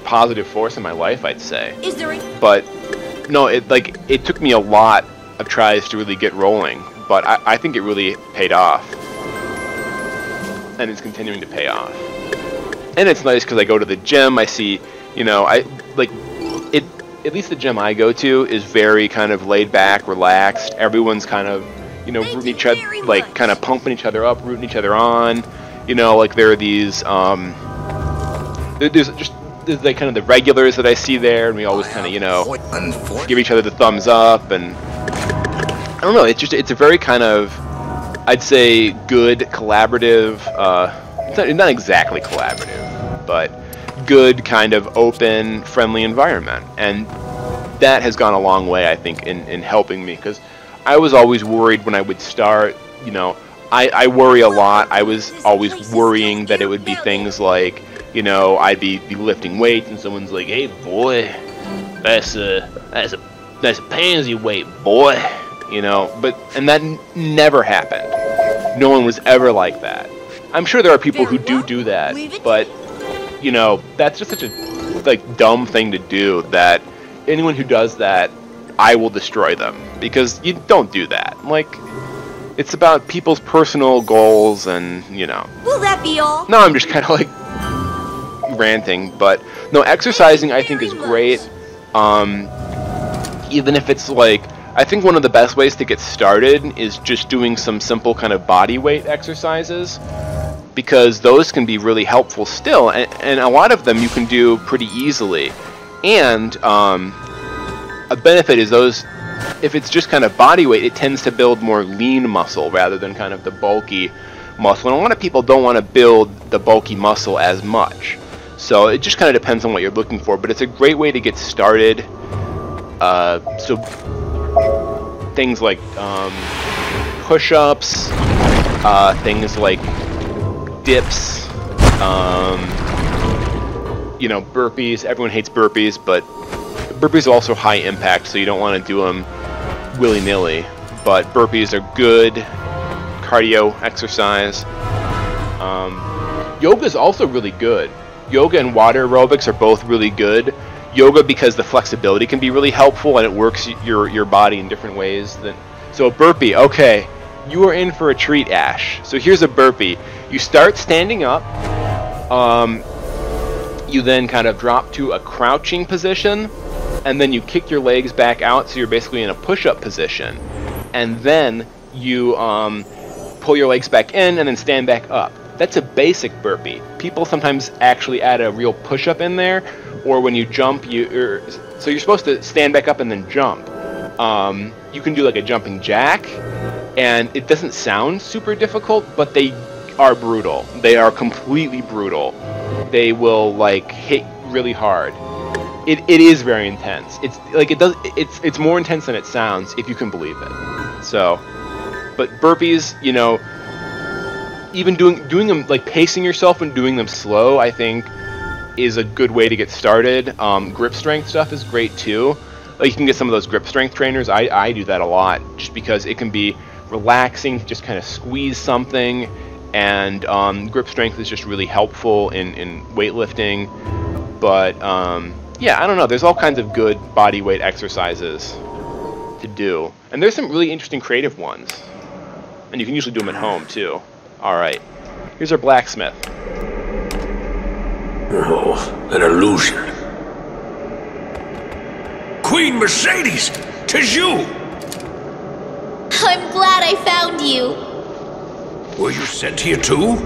positive force in my life, I'd say. Is there But no, it took me a lot of tries to really get rolling, but I think it really paid off, and it's continuing to pay off. And it's nice because I go to the gym, I see, you know, at least the gym I go to is very kind of laid back, relaxed. Everyone's kind of, you know, rooting each other, like kind of pumping each other up, rooting each other on. You know, like there are these, there's like kind of the regulars that I see there, and we always kind of, you know, give each other the thumbs up, and I don't know, it's a very kind of, I'd say, good collaborative, it's not exactly collaborative, but good kind of open, friendly environment, and that has gone a long way, I think, in helping me, because I was always worried when I would start, you know, I worry a lot. I was always worrying that it would be things like, you know, I'd be lifting weights and someone's like, hey boy, that's a pansy weight, boy, you know, and that never happened. No one was ever like that. I'm sure there are people who do that, but, you know, that's just such a, like, dumb thing to do that anyone who does that, I will destroy them, because you don't do that. Like, it's about people's personal goals and, you know. Will that be all? No, I'm just kind of like ranting, but no, exercising I think is great. Even if it's like, I think one of the best ways to get started is just doing some simple kind of body weight exercises, because those can be really helpful still, and a lot of them you can do pretty easily. And a benefit is those, if it's just kind of body weight, it tends to build more lean muscle rather than kind of the bulky muscle. And a lot of people don't want to build the bulky muscle as much. So it just kind of depends on what you're looking for, but it's a great way to get started. So things like push-ups, things like dips, you know, burpees. Everyone hates burpees, but burpees are also high impact, so you don't want to do them willy-nilly. But burpees are good cardio exercise. Yoga is also really good. Yoga and water aerobics are both really good. Yoga because the flexibility can be really helpful and it works your body in different ways. So a burpee, okay, you are in for a treat, Ash. So here's a burpee. You start standing up. You then kind of drop to a crouching position, and then you kick your legs back out, so you're basically in a push-up position. And then you pull your legs back in and then stand back up. that's a basic burpee. People sometimes actually add a real push-up in there, or when you jump, so you're supposed to stand back up and then jump. You can do like a jumping jack, and it doesn't sound super difficult, but they are brutal. They are completely brutal. They will like hit really hard. It is very intense. It's like it's more intense than it sounds, if you can believe it. So, but burpees, you know, even doing them, like pacing yourself and doing them slow, I think is a good way to get started. Grip strength stuff is great too. Like you can get some of those grip strength trainers. I do that a lot just because it can be relaxing to just kind of squeeze something, and grip strength is just really helpful in weightlifting. But yeah, I don't know. There's all kinds of good body weight exercises to do, and there's some really interesting creative ones, and you can usually do them at home too. All right, here's our blacksmith. Oh, an illusion. Queen Mercedes, 'tis you! I'm glad I found you. Were you sent here too?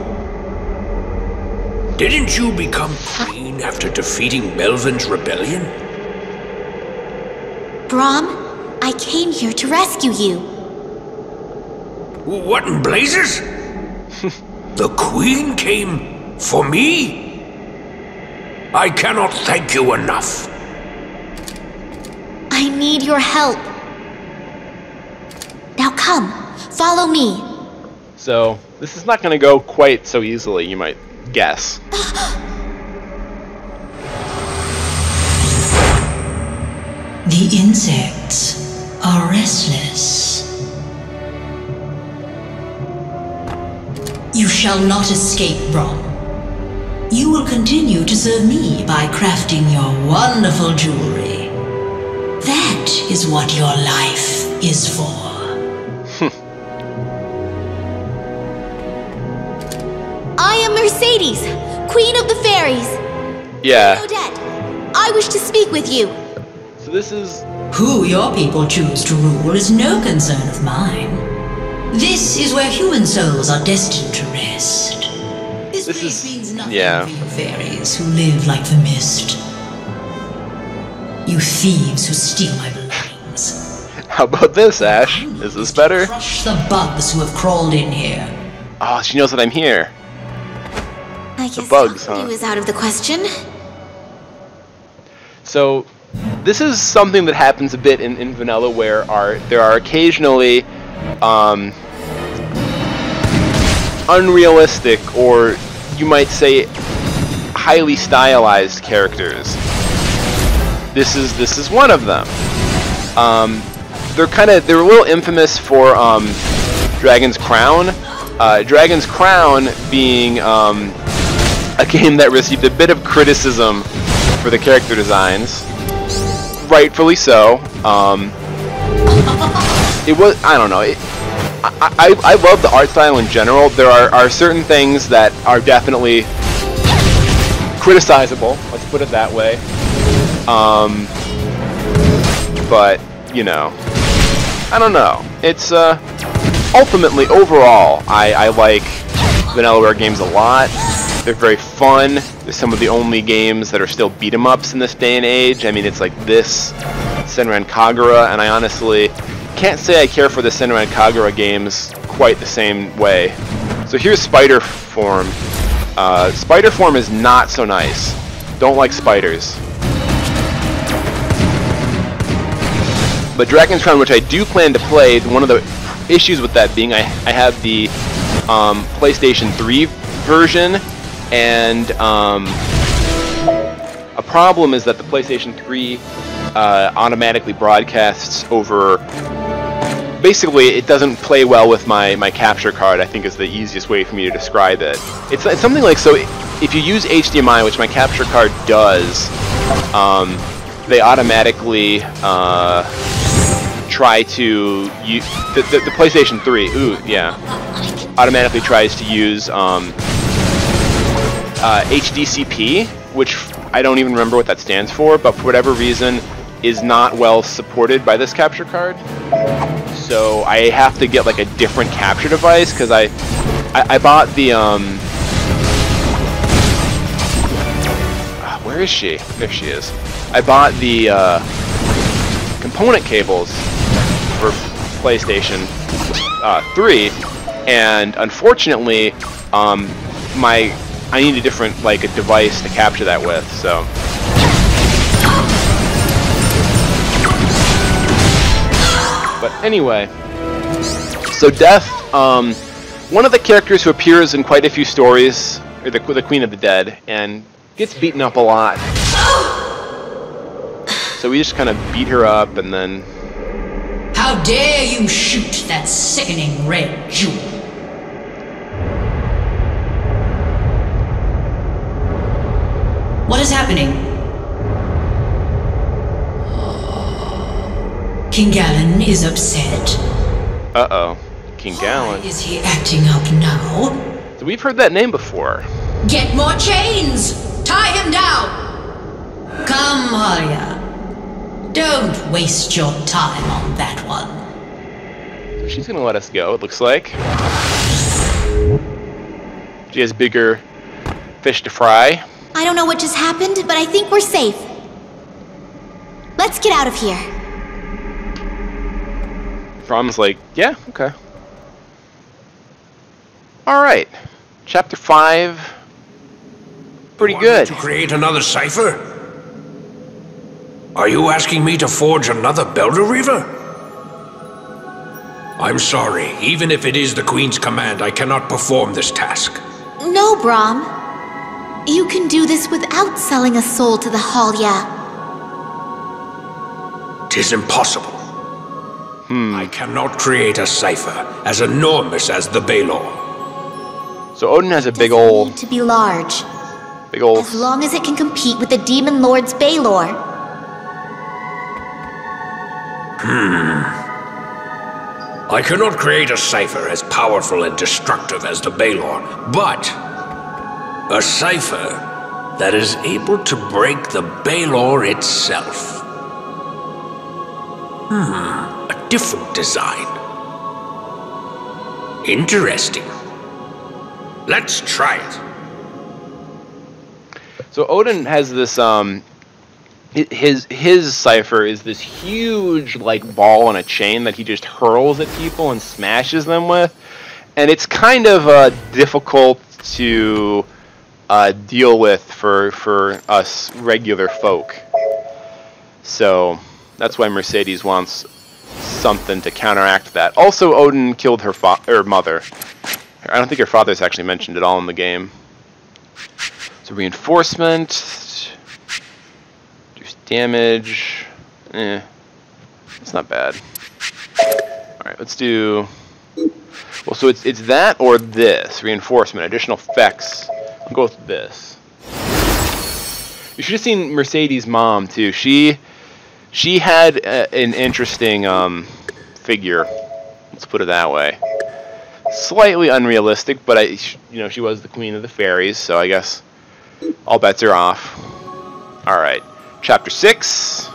Didn't you become queen after defeating Melvin's rebellion? Brahm, I came here to rescue you. What in blazes? The queen came for me? I cannot thank you enough. I need your help. Now come, follow me. So this is not going to go quite so easily, you might guess. The insects are restless. You shall not escape, Brahm. You will continue to serve me by crafting your wonderful jewelry. That is what your life is for. I am Mercedes, Queen of the Fairies. Yeah. Odette, I wish to speak with you. So this is... Who your people choose to rule is no concern of mine. This is where human souls are destined to rest. This place means nothing for you fairies who live like the mist. You thieves who steal my belongings. How about this, Ash? Is this better? Crush the bugs who have crawled in here. Oh, she knows that I'm here. I guess bugs, talking to you is out of the question. So, this is something that happens a bit in vanilla, where there are occasionally unrealistic, or you might say highly stylized characters. This is one of them. They're a little infamous for Dragon's Crown. Dragon's Crown being a game that received a bit of criticism for the character designs, rightfully so. It was, I don't know. I love the art style in general. There are certain things that are definitely criticizable. Let's put it that way. But you know, I don't know. It's ultimately, overall, I like Vanillaware games a lot. They're very fun. They're some of the only games that are still beat 'em ups in this day and age. I mean, it's like this, Senran Kagura, and I honestly can't say I care for the Senran Kagura games quite the same way. So here's Spider Form. Spider Form is not so nice. Don't like spiders. But Dragon's Crown, which I do plan to play, one of the issues with that being I have the PlayStation 3 version, and a problem is that the PlayStation 3 automatically broadcasts over... Basically, it doesn't play well with my capture card, I think is the easiest way for me to describe it. It's something like, so if you use HDMI, which my capture card does, they automatically try to use... The PlayStation 3, automatically tries to use HDCP, which I don't even remember what that stands for, but for whatever reason is not well supported by this capture card. So I have to get like a different capture device, because I bought the Where is she? There she is. I bought the component cables for PlayStation 3, and unfortunately, I need a different a device to capture that with. So. But anyway, so Death, one of the characters who appears in quite a few stories, or the Queen of the Dead, and gets beaten up a lot. So we just kind of beat her up, and then... How dare you shoot that sickening red jewel? What is happening? King Galen is upset. Uh-oh. King Galen. Why is he acting up now? So we've heard that name before. Get more chains! Tie him down! Come, Arya. Don't waste your time on that one. So she's gonna let us go, it looks like. She has bigger fish to fry. I don't know what just happened, but I think we're safe. Let's get out of here. Brom's like, yeah, okay. Alright. Chapter 5. Pretty good. To create another cipher? Are you asking me to forge another Belder Reaver? I'm sorry. Even if it is the Queen's command, I cannot perform this task. No, Brom. You can do this without selling a soul to the Halya. 'Tis impossible. I cannot create a cipher as enormous as the Baelor. So Odin has a big old... Need to be large. Big old... As long as it can compete with the Demon Lord's Baelor. I cannot create a cipher as powerful and destructive as the Baelor, but a cipher that is able to break the Baelor itself. A different design. Interesting. Let's try it. So Odin has this, his cipher is this huge, ball on a chain that he just hurls at people and smashes them with. And it's kind of difficult to deal with for us regular folk. So that's why Mercedes wants something to counteract that. Also, Odin killed her mother. I don't think her father's actually mentioned at all in the game. So reinforcement, reduce damage. It's not bad. All right, let's do. Well, so it's that or this reinforcement, additional effects. I'll go with this. You should have seen Mercedes' mom too. She had an interesting figure. Let's put it that way. Slightly unrealistic, but she was the queen of the fairies, so I guess all bets are off. All right, chapter 6.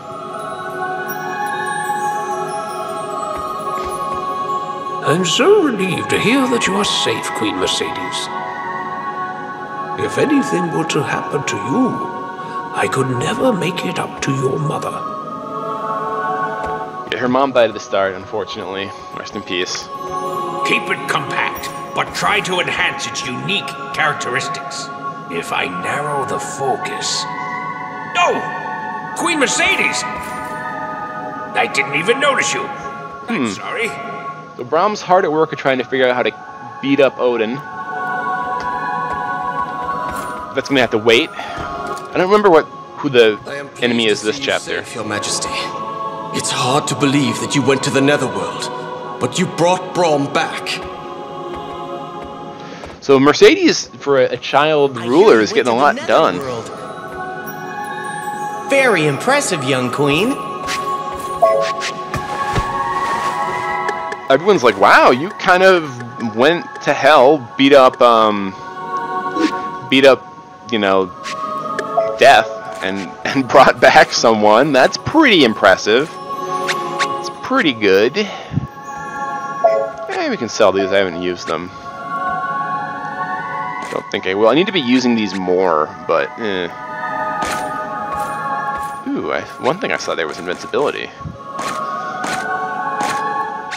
I'm so relieved to hear that you are safe, Queen Mercedes. If anything were to happen to you, I could never make it up to your mother. Yeah, her mom died at the start, unfortunately. Rest in peace. Keep it compact, but try to enhance its unique characteristics. If I narrow the focus... Oh! Queen Mercedes! I didn't even notice you. I'm sorry. So Brom's hard at work at trying to figure out how to beat up Odin. That's gonna have to wait. I don't remember who the enemy is this chapter. Safe, Your Majesty. It's hard to believe that you went to the Netherworld, but you brought Brom back. So Mercedes, for a child ruler, is getting a lot done. Very impressive, young queen. Everyone's like, wow, you kind of went to hell, beat up, death, and brought back someone. That's pretty impressive. It's pretty good. We can sell these. I haven't used them. Don't think I will. I need to be using these more, but Ooh, one thing I saw there was invincibility.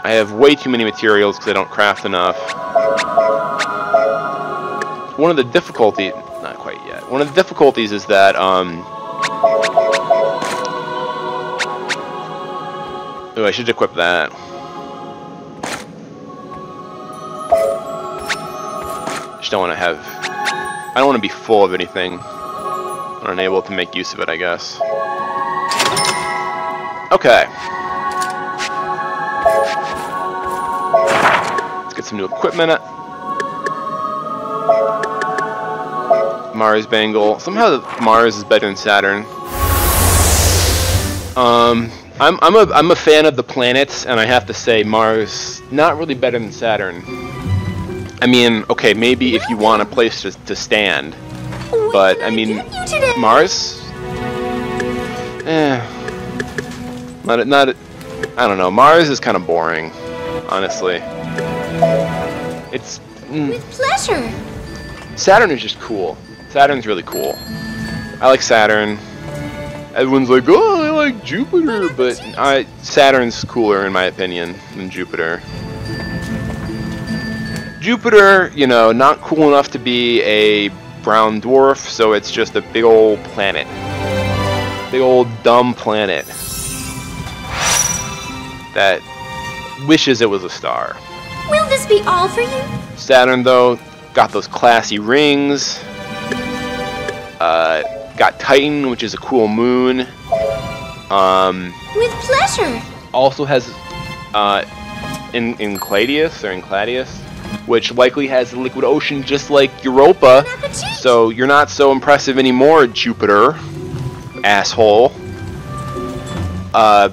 I have way too many materials because I don't craft enough. One of the difficulties, not quite yet. One of the difficulties is that ooh, I should equip that. Just don't want to have. I don't want to be full of anything. I'm unable to make use of it, I guess. Okay. Let's get some new equipment. Mars Bangle. Somehow Mars is better than Saturn. I'm a fan of the planets, and I have to say Mars not really better than Saturn. I mean, okay, maybe if you want a place to stand, but I mean, Mars, I don't know. Mars is kind of boring, honestly. It's With pleasure. Saturn is just cool. Saturn's really cool. I like Saturn. Everyone's like, oh, I like Jupiter, but Saturn's cooler in my opinion than Jupiter. Jupiter, you know, not cool enough to be a brown dwarf, so it's just a big old planet. Big old dumb planet that wishes it was a star. Will this be all for you? Saturn, though, got those classy rings. Got Titan, which is a cool moon. With pleasure. Also has Enceladus, which likely has a liquid ocean just like Europa. So you're not so impressive anymore, Jupiter, asshole. The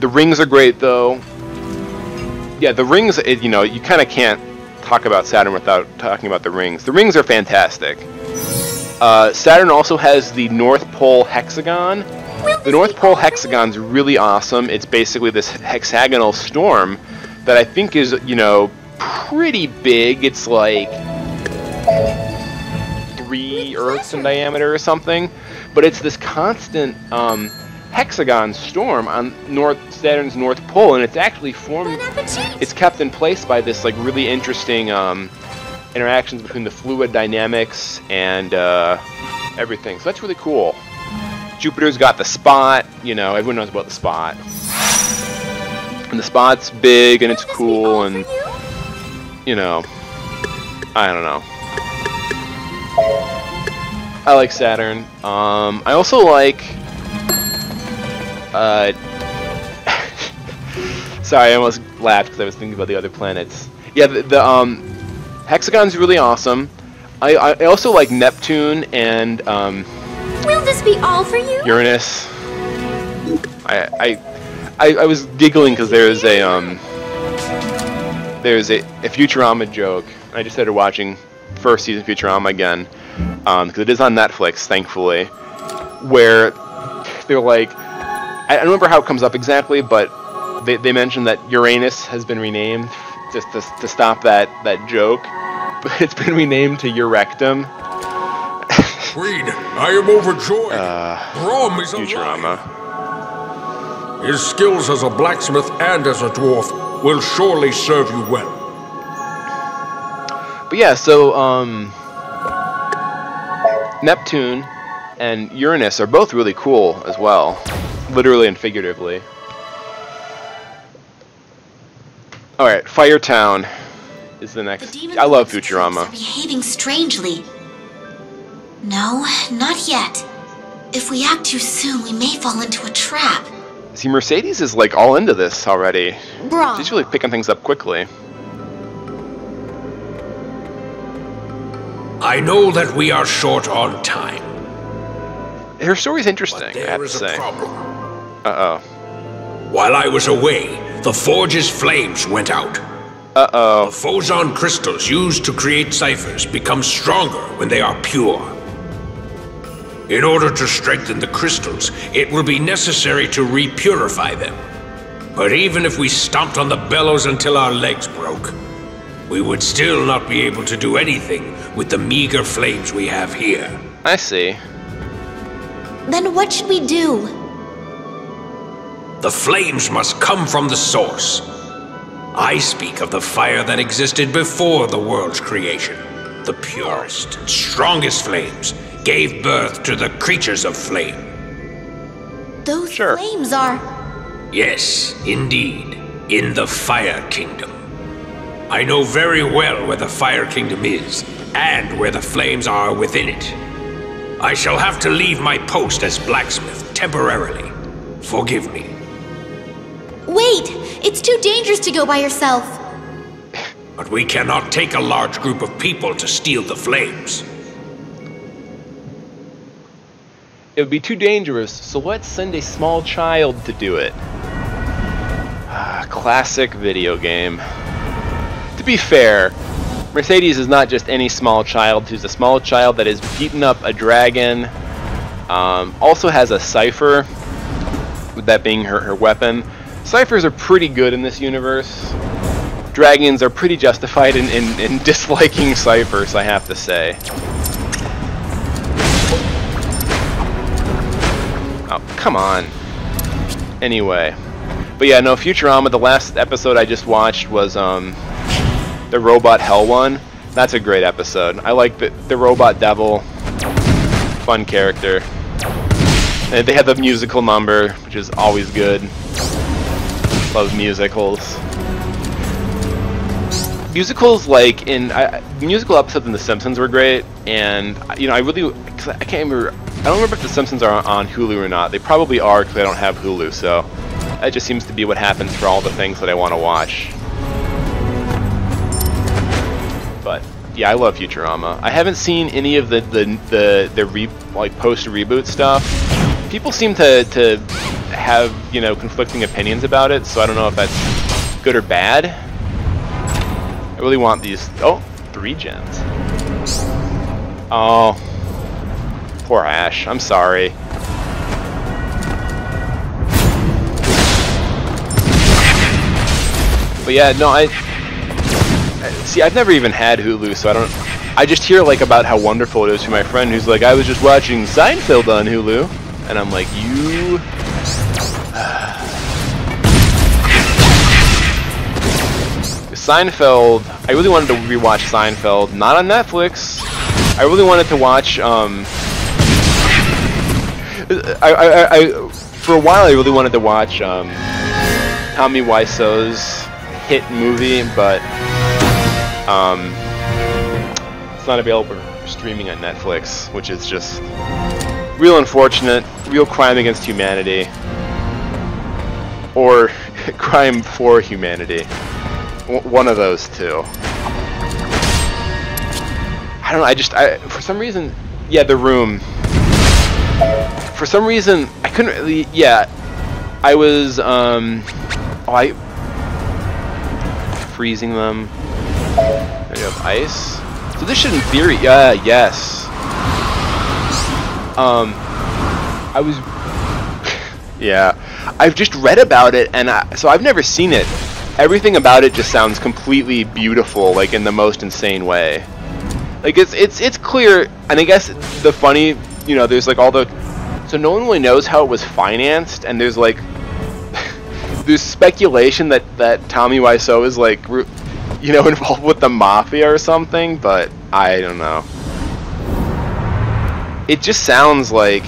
rings are great, though. Yeah, the rings, you know, you kind of can't talk about Saturn without talking about the rings. The rings are fantastic. Saturn also has the North Pole hexagon. The North Pole hexagon's really awesome. It's basically this hexagonal storm that I think is, you know, pretty big. It's like 3 Earths in diameter or something. But it's this constant hexagon storm on Saturn's North Pole, and it's actually formed. It's kept in place by this like really interesting interactions between the fluid dynamics and everything. So that's really cool. Jupiter's got the spot. You know, everyone knows about the spot. And the spot's big and it's cool, and you know, I don't know. I like Saturn. I also like. Sorry, I almost laughed because I was thinking about the other planets. Yeah, the hexagon's really awesome. I also like Neptune and Will this be all for you? Uranus. I was giggling because there's a Futurama joke. I just started watching first season Futurama again because it is on Netflix, thankfully. Where they're like, I don't remember how it comes up exactly, but they mentioned that Uranus has been renamed just to stop that joke, but it's been renamed to Eurectum. Queen, I am overjoyed. Brom is Futurama. alive. His skills as a blacksmith and as a dwarf will surely serve you well. But yeah, so Neptune and Uranus are both really cool as well, literally and figuratively. Alright, Firetown is the next. I love Futurama. Are behaving strangely. No, not yet. If we act too soon, we may fall into a trap. See, Mercedes is like all into this already. Brom. She's really picking things up quickly. I know that we are short on time. Her story's interesting, I have to say. Uh-oh. While I was away, the forge's flames went out. Uh-oh. The Phozon crystals used to create ciphers become stronger when they are pure. In order to strengthen the crystals, it will be necessary to repurify them. But even if we stomped on the bellows until our legs broke, we would still not be able to do anything with the meager flames we have here. I see. Then what should we do? The flames must come from the source. I speak of the fire that existed before the world's creation. The purest and strongest flames gave birth to the creatures of flame. Those flames are... Yes, indeed. In the Fire Kingdom. I know very well where the Fire Kingdom is, and where the flames are within it. I shall have to leave my post as blacksmith temporarily. Forgive me. Wait! It's too dangerous to go by yourself. But we cannot take a large group of people to steal the flames. It would be too dangerous, so let's send a small child to do it. Classic video game. To be fair, Mercedes is not just any small child. She's a small child that has beaten up a dragon. Also has a cipher, with that being her weapon. Ciphers are pretty good in this universe. Dragons are pretty justified in disliking ciphers, I have to say. Oh, come on. Anyway. But yeah, no, Futurama, the last episode I just watched was the Robot Hell one. That's a great episode. I like the Robot Devil. Fun character. And they had the musical number, which is always good. Love musicals. Musicals, like in musical episodes in The Simpsons were great, and you know I can't remember. I don't remember if The Simpsons are on Hulu or not. They probably are because I don't have Hulu, so that just seems to be what happens for all the things that I want to watch. But yeah, I love Futurama. I haven't seen any of the post reboot stuff. People seem to have, you know, conflicting opinions about it, so I don't know if that's good or bad. I really want these. Oh, 3 gens. Oh, poor Ash. I'm sorry. But yeah, no, see, I've never even had Hulu, so I just hear like about how wonderful it is from my friend who's like, I was just watching Seinfeld on Hulu, and I'm like, you. Seinfeld, I really wanted to rewatch Seinfeld, not on Netflix. I really wanted to watch, for a while I really wanted to watch, Tommy Wiseau's hit movie, but, it's not available for streaming on Netflix, which is just real unfortunate, real crime against humanity, or crime for humanity. One of those two. I don't know, for some reason, yeah, The Room. For some reason, I couldn't really, yeah, I was, freezing them. There you have ice. So this should, in theory, yes. I was, yeah, I've just read about it, and so I've never seen it. Everything about it just sounds completely beautiful, like in the most insane way. Like it's clear, and I guess the funny, you know, there's like all the, so no one really knows how it was financed, and there's like, there's speculation that Tommy Wiseau is like, you know, involved with the mafia or something, but I don't know. It just sounds like.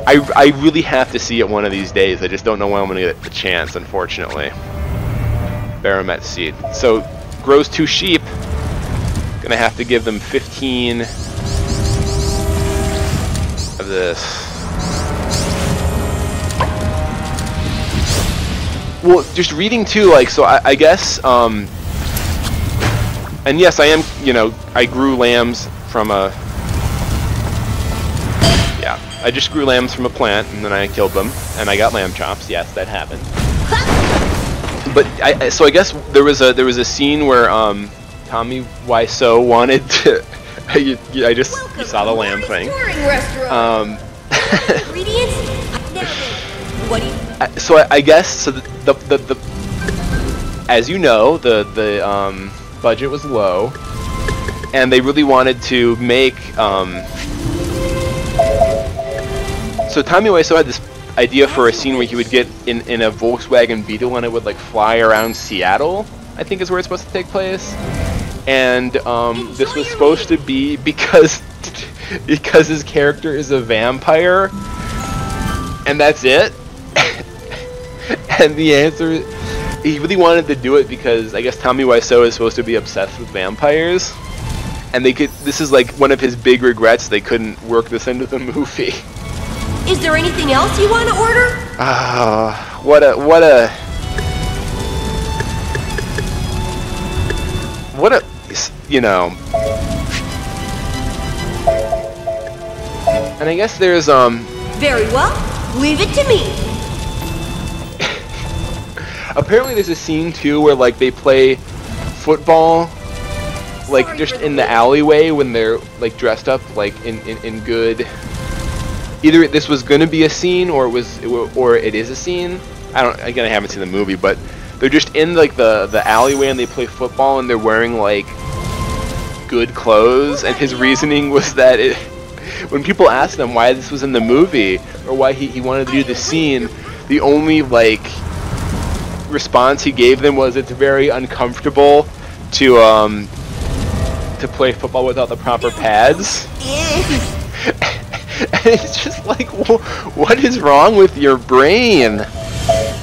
I really have to see it one of these days. I just don't know when I'm going to get the chance, unfortunately. Baromet seed. So, grows 2 sheep. Gonna have to give them 15 of this. Well, just reading too, like, so I guess, and yes, I am, you know, I grew lambs from a, yeah, I just grew lambs from a plant, and then I killed them, and I got lamb chops. Yes, that happened. But so I guess there was a scene where Tommy Wiseau wanted to. You saw the lamb thing. So I guess so. The as you know, the budget was low, and they really wanted to make So Tommy Wiseau had this idea for a scene where he would get in a Volkswagen Beetle and it would like fly around Seattle, I think is where it's supposed to take place. And this was supposed to be because his character is a vampire, and that's it. And the answer, he really wanted to do it because I guess Tommy Wiseau is supposed to be obsessed with vampires, and this is like one of his big regrets, they couldn't work this into the movie. Is there anything else you want to order? What a, you know. And I guess there's Very well. Leave it to me. Apparently there's a scene too where like they play football like just in the alleyway when they're like dressed up like in good. Either this was gonna be a scene or it is a scene. I haven't seen the movie, but they're just in like the alleyway and they play football and they're wearing like good clothes, and his reasoning was that when people asked him why this was in the movie or why he wanted to do the scene, the only like response he gave them was it's very uncomfortable to play football without the proper pads. And it's just like, what is wrong with your brain?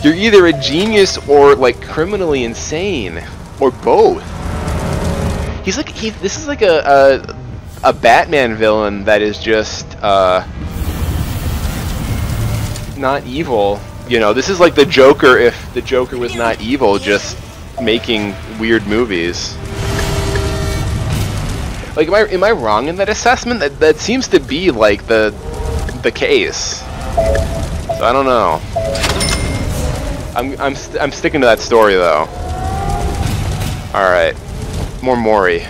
You're either a genius or like criminally insane, or both. He's like this is like a Batman villain that is just not evil. You know, this is like the Joker if the Joker was not evil, just making weird movies. Like, am I wrong in that assessment? That seems to be like the case. So I don't know. I'm sticking to that story though. All right, more Maury.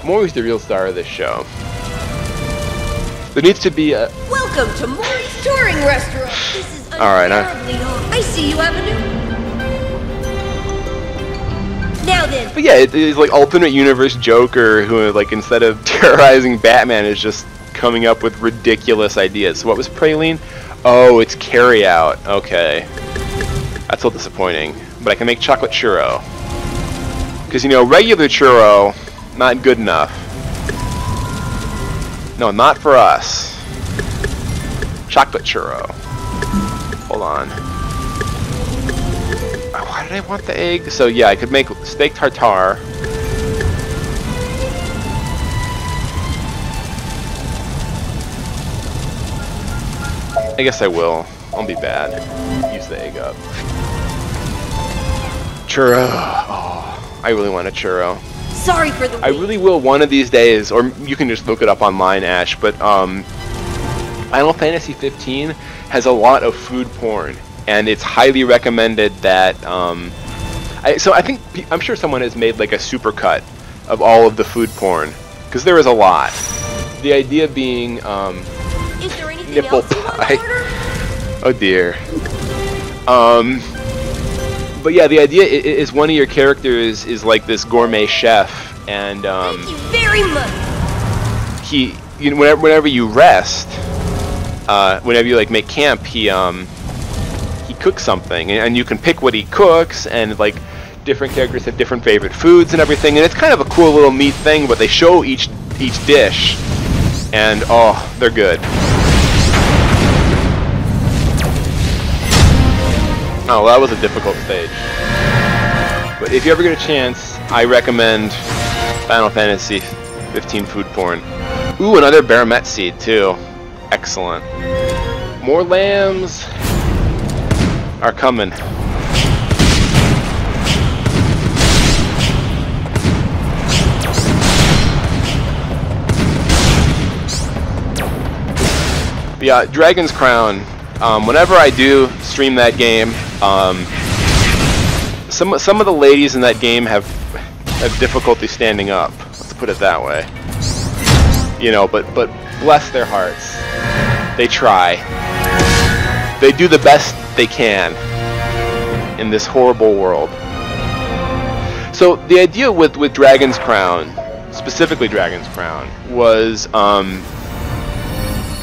Maury's the real star of this show. There needs to be a. Welcome to Maury's Touring Restaurant. This is all right. I see you have a new. Now then. But yeah, it's like alternate universe Joker who, like, instead of terrorizing Batman, is just coming up with ridiculous ideas. So what was Praline? Oh, it's Carry Out. Okay, that's a little disappointing. But I can make chocolate churro. Because, you know, regular churro, not good enough. No, not for us. Chocolate churro. Hold on. Why did I want the egg? So yeah, I could make steak tartare. I guess I will. I'll be bad. Use the egg up. Churro. Oh, I really want a churro. Sorry for the. I really will one of these days, or you can just look it up online, Ash. But Final Fantasy 15 has a lot of food porn. And it's highly recommended that, so I think, I'm sure someone has made like a supercut of all of the food porn, because there is a lot. The idea being, nipple pie. Oh dear. But yeah, the idea is one of your characters is like this gourmet chef, and thank you very much. Whenever you rest, whenever you like make camp, he cooks something, and you can pick what he cooks, and like different characters have different favorite foods and everything, and it's kind of a cool little neat thing. But they show each dish, and oh, they're good. Oh, well, that was a difficult stage. But if you ever get a chance, I recommend Final Fantasy 15 food porn. Ooh, another Baramet seed too. Excellent. More lambs are coming. Yeah, Dragon's Crown. Whenever I do stream that game, some of the ladies in that game have difficulty standing up. Let's put it that way. You know, but bless their hearts. They try. They do the best they can in this horrible world. So the idea with Dragon's Crown, specifically Dragon's Crown, was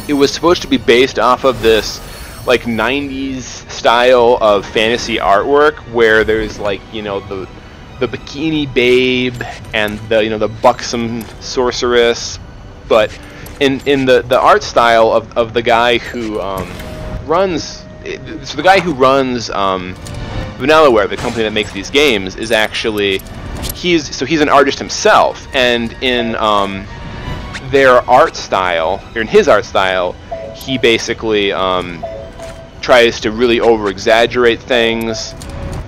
it was supposed to be based off of this like 90s style of fantasy artwork where there's like, you know, the bikini babe and the, you know, the buxom sorceress, but in the art style of the guy who runs Vanillaware, the company that makes these games, is actually he's an artist himself, and in their art style, or in his art style, he basically tries to really over exaggerate things,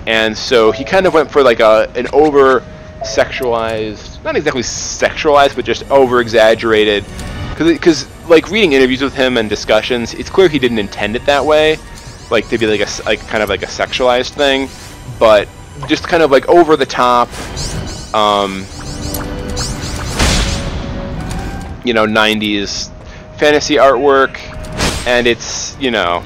and so he kind of went for like an over sexualized, not exactly sexualized, but just over exaggerated, because like reading interviews with him and discussions, it's clear he didn't intend it that way, like to be like kind of like a sexualized thing, but just kind of like over the top, you know, 90s fantasy artwork, and it's, you know,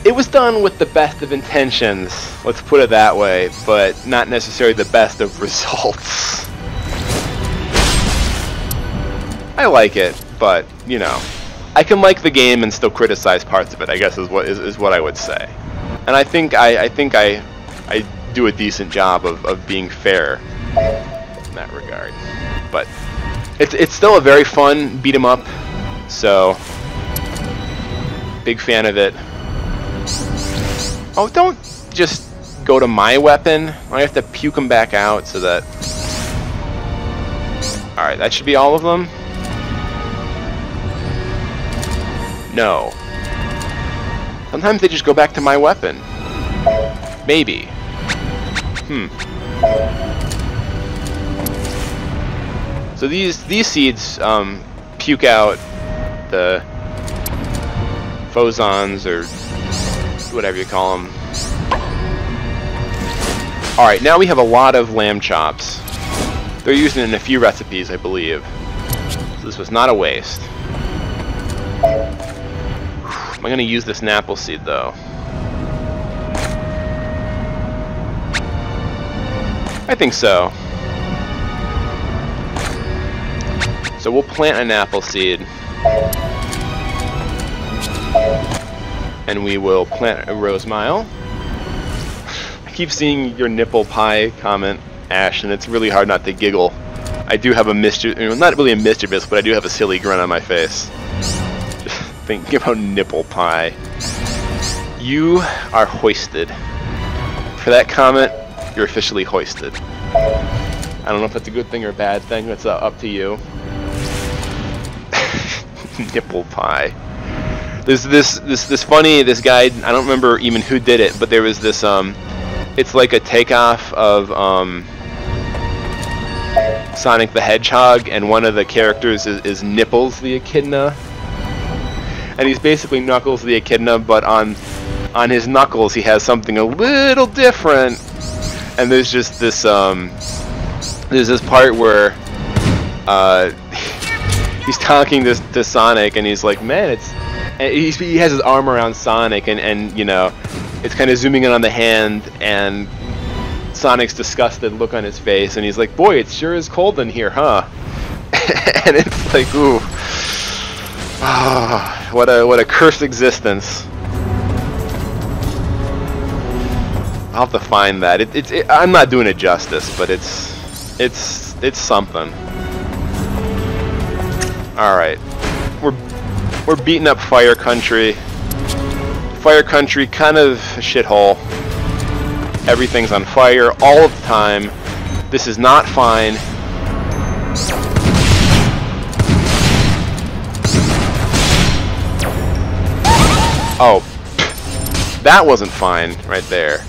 it was done with the best of intentions, let's put it that way, but not necessarily the best of results. I like it, but, you know, I can like the game and still criticize parts of it, I guess is what I would say. And I think I do a decent job of being fair in that regard. But it's still a very fun beat 'em up, so big fan of it. Oh, don't just go to my weapon. I have to puke them back out so that... Alright, that should be all of them. No. Sometimes they just go back to my weapon. Maybe. So these seeds puke out the phosons, or whatever you call them. Alright, now we have a lot of lamb chops. They're used in a few recipes, I believe. So this was not a waste. Am I going to use this Napple seed, though? I think so. So we'll plant an apple seed. And we will plant a rose mile. I keep seeing your nipple pie comment, Ash, and it's really hard not to giggle. I do have a not really a mischievous, but I do have a silly grin on my face. Just thinking about nipple pie. You are hoisted. For that comment, you're officially hoisted. I don't know if that's a good thing or a bad thing. That's up to you. Nipple pie. There's this guy, I don't remember even who did it, but there was this it's like a takeoff of Sonic the Hedgehog, and one of the characters is Nipples the Echidna, and he's basically Knuckles the Echidna, but on his knuckles he has something a little different, and there's just this there's this part where he's talking to Sonic, and he's like, man, he has his arm around Sonic, and you know, it's kind of zooming in on the hand, and Sonic's disgusted look on his face, and he's like, boy, it sure is cold in here, huh? And it's like, ooh, oh, what a cursed existence. I'll have to find that. I'm not doing it justice, but it's something. All right, we're beating up Fire Country. Fire Country, kind of a shithole. Everything's on fire all the time. This is not fine. Oh, that wasn't fine right there.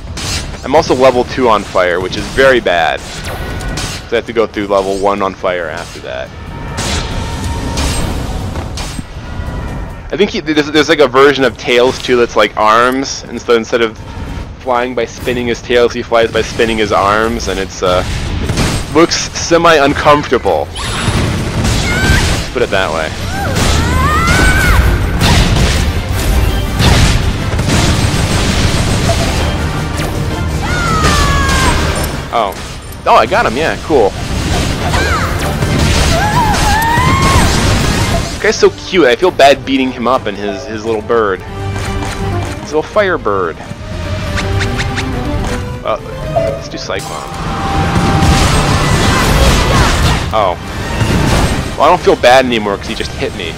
I'm also level 2 on fire, which is very bad. So I have to go through level 1 on fire after that. I think there's like a version of Tails too that's like arms, and so instead of flying by spinning his tails, he flies by spinning his arms, and it's looks semi-uncomfortable. Let's put it that way. Oh, I got him. Yeah, cool. guy's so cute. I feel bad beating him up and his little bird. His little fire bird. Let's do Cyclone. Oh. Well, I don't feel bad anymore because he just hit me.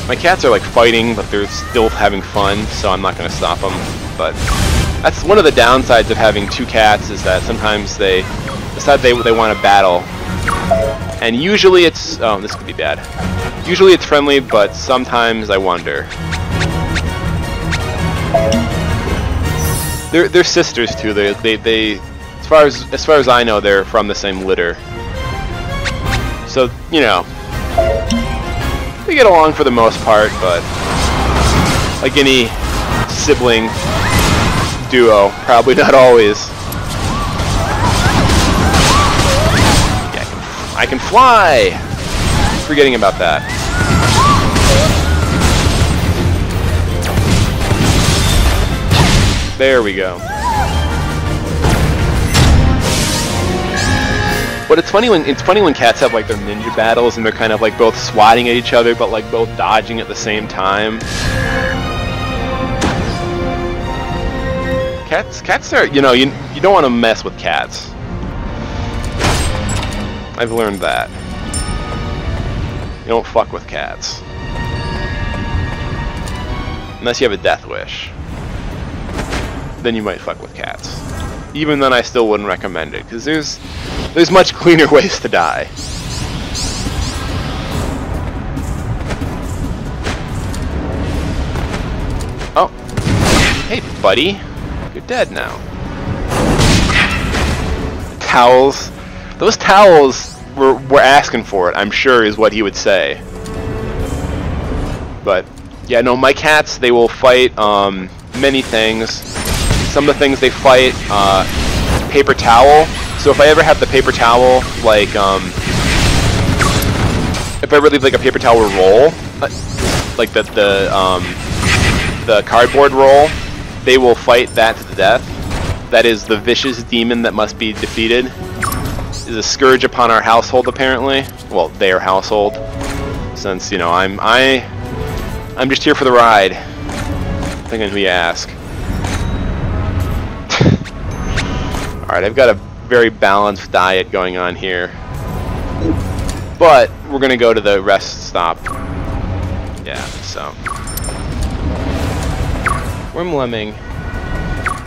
My cats are like fighting, but they're still having fun, so I'm not going to stop them. But that's one of the downsides of having two cats, is that sometimes they decide they want to battle. And usually it's... oh, this could be bad. Usually it's friendly, but sometimes I wonder. They're sisters too. They as far as I know, they're from the same litter. So, you know, they get along for the most part, but like any sibling duo, probably not always. Yeah, I can fly! Forgetting about that. There we go. But it's funny when cats have like their ninja battles and they're kind of like both swatting at each other, but like both dodging at the same time. Cats are, you know, you don't want to mess with cats. I've learned that. You don't fuck with cats. Unless you have a death wish. Then you might fuck with cats. Even then, I still wouldn't recommend it, because there's much cleaner ways to die. Oh. Hey, buddy. You're dead now. Towels. Those towels were asking for it, I'm sure, is what he would say. But, yeah, no, my cats, they will fight many things. Some of the things they fight, paper towel. So if I ever have the paper towel, like, if I ever leave like a paper towel roll, like the cardboard roll, they will fight that to the death. That is the vicious demon that must be defeated. Is a scourge upon our household, apparently. Well, their household, since, you know, I'm just here for the ride. Depending on who you ask. Alright, I've got a very balanced diet going on here. But we're gonna go to the rest stop. Yeah, so. Worm Lemming.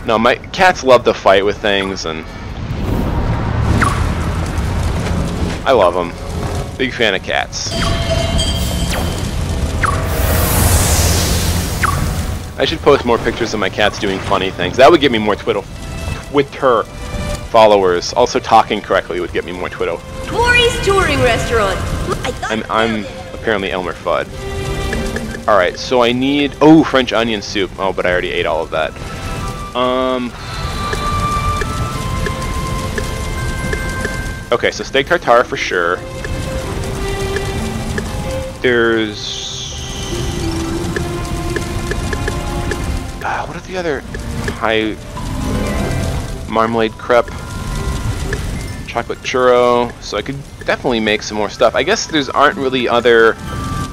No, my cats love to fight with things, and I love them. Big fan of cats. I should post more pictures of my cats doing funny things. That would get me more Twitter followers. Also, talking correctly would get me more Twitter. Maury's Touring Restaurant. I'm apparently Elmer Fudd. Alright, so I need... oh, French onion soup. Oh, but I already ate all of that. Okay, so steak tartare for sure. There's... what are the other high... marmalade crepe, chocolate churro, so I could definitely make some more stuff. I guess there's aren't really other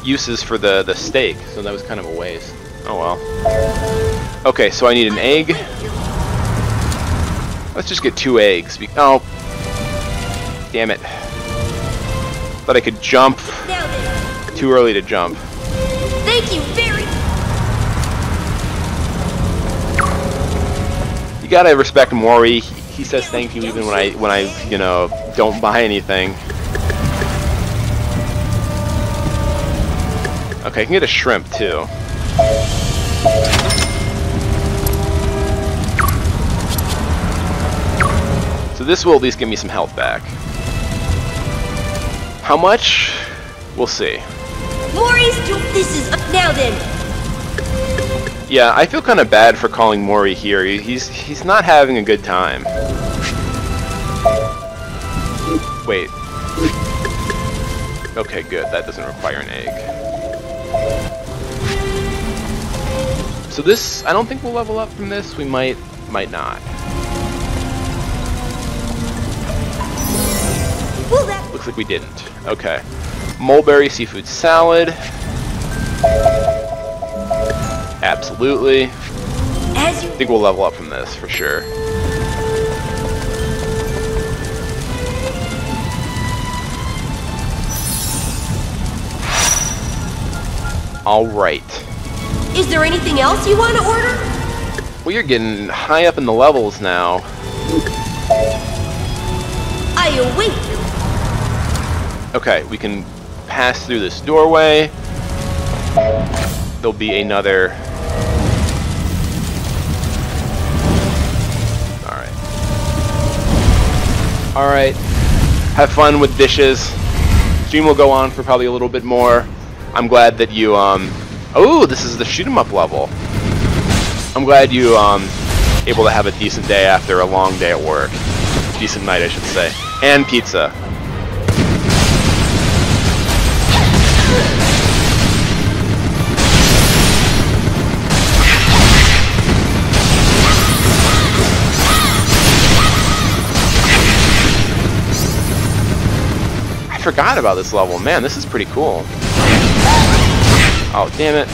uses for the steak, so that was kind of a waste. Oh well. Okay, so I need an egg. Let's just get 2 eggs. Oh, damn it. Thought I could jump. Too early to jump. Thank you very much. You gotta respect Maury. He says thank you even when I you know, don't buy anything. Okay, I can get a shrimp too. So this will at least give me some health back. How much? We'll see. This is up now then. Yeah, I feel kind of bad for calling Maury here. He's not having a good time. Wait. Okay, good. That doesn't require an egg. So this, I don't think we'll level up from this. We might not. looks like we didn't. Okay. Mulberry seafood salad. Absolutely. I think we'll level up from this for sure. Alright. Is there anything else you want to order? Well, you're getting high up in the levels now. I await. Okay, we can pass through this doorway. There'll be another... Alright. Have fun with dishes. Stream will go on for probably a little bit more. I'm glad that you, Oh, this is the shoot 'em up level. I'm glad you, able to have a decent day after a long day at work. Decent night, I should say. And pizza. I forgot about this level. Man, this is pretty cool. Oh, damn it.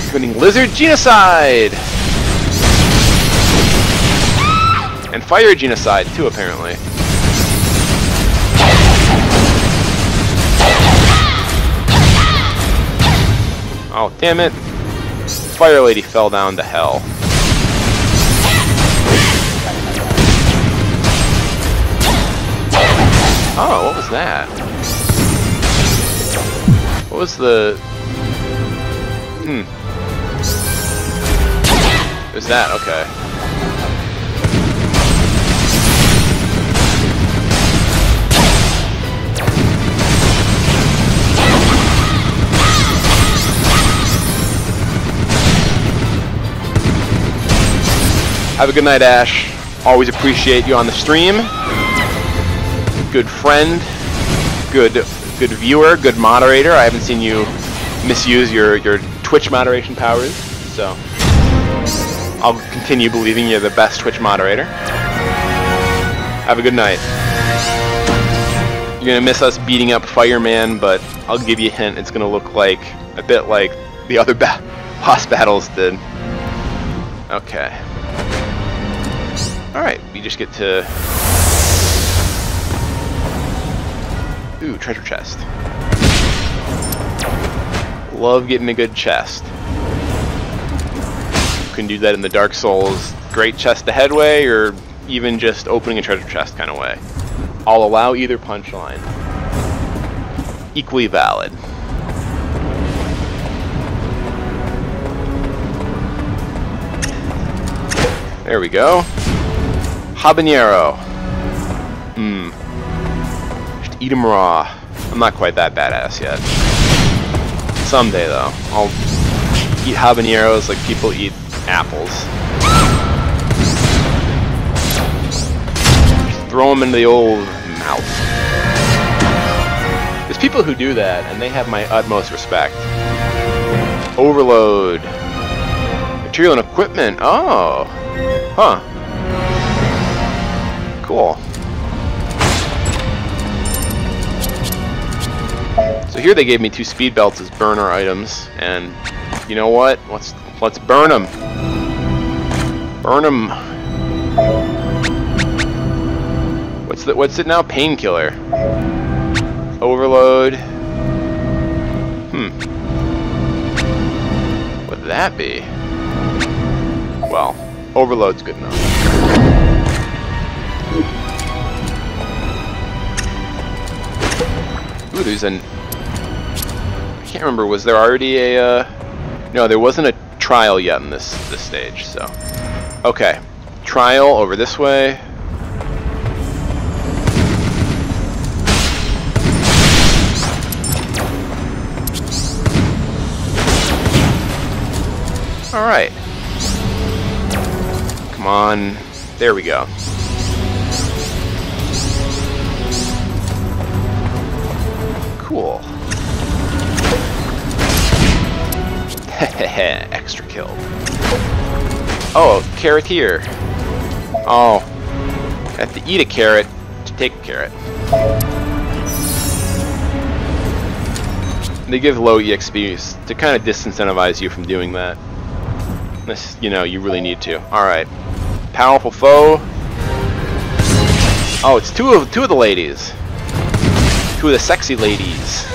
Committing lizard genocide! And fire genocide, too, apparently. Oh, damn it. Fire lady fell down to hell. Oh, what was that? What was the... It was that, okay. Have a good night, Ash. Always appreciate you on the stream. Good friend, good viewer, good moderator. I haven't seen you misuse your Twitch moderation powers, so I'll continue believing you're the best Twitch moderator. Have a good night. You're gonna miss us beating up Fireman, but I'll give you a hint. It's gonna look like a bit like the other boss battles did. Okay. All right, we just get to. Ooh, treasure chest. Love getting a good chest. You can do that in the Dark Souls great chest to head way, or even just opening a treasure chest kind of way. I'll allow either punchline. Equally valid. There we go. Habanero. Just eat 'em raw. I'm not quite that badass yet. Someday, though. I'll eat habaneros like people eat apples. Just throw them into the old mouth. There's people who do that, and they have my utmost respect. Overload. Material and equipment. Oh. Huh. Cool. So here they gave me 2 speed belts as burner items, and you know what? Let's burn them. Burn them. What's it now? Painkiller. Overload. What would that be? Well, overload's good enough. Ooh, there's an... I can't remember, was there already a... No, there wasn't a trial yet in this stage, so... Okay. Trial over this way. Alright. Come on. There we go. Cool. Extra kill. Oh, carrot here. Oh, I have to eat a carrot to take a carrot. They give low EXP to kind of disincentivize you from doing that. This, you know, you really need to. Alright. Powerful foe. Oh, it's two of the ladies. Two of the sexy ladies.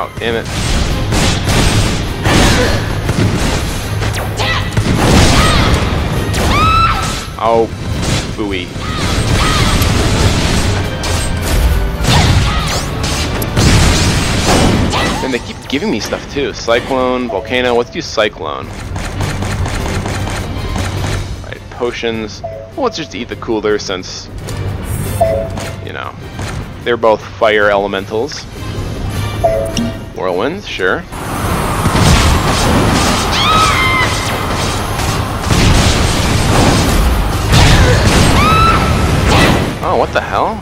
Oh, damn it. Oh, booey. And they keep giving me stuff too. Cyclone, Volcano, let's do Cyclone. Right, potions. Well, let's just eat the cooler since, you know, they're both fire elementals. Whirlwinds, sure. Oh, what the hell?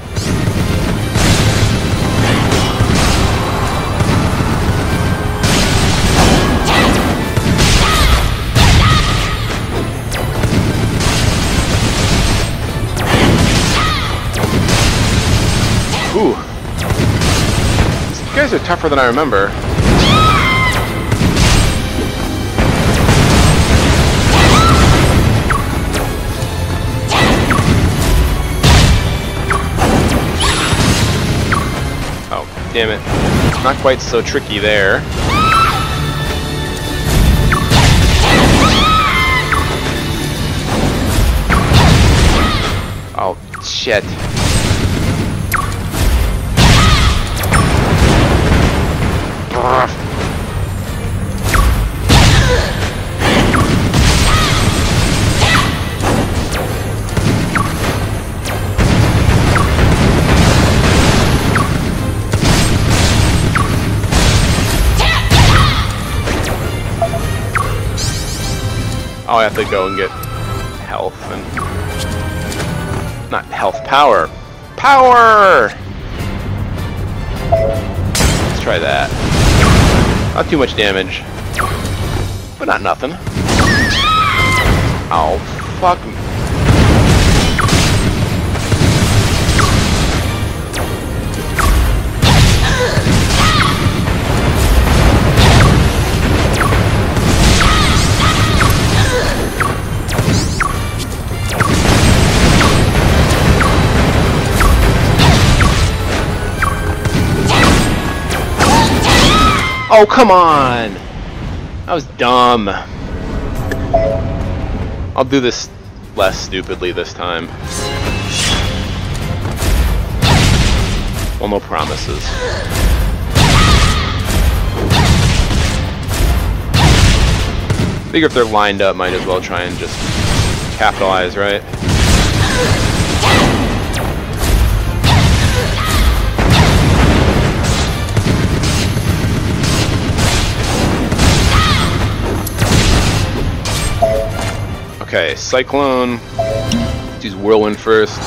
Ooh. These guys are tougher than I remember. Oh, damn it. Not quite so tricky there. Oh, shit. Oh, I have to go and get health and... not health, power. Power! Let's try that. Not too much damage. But not nothing. Oh, fuck me. Oh, come on! That was dumb. I'll do this less stupidly this time. Well, no promises. Figure if they're lined up, might as well try and just capitalize, right? Okay, Cyclone. Let's use Whirlwind first.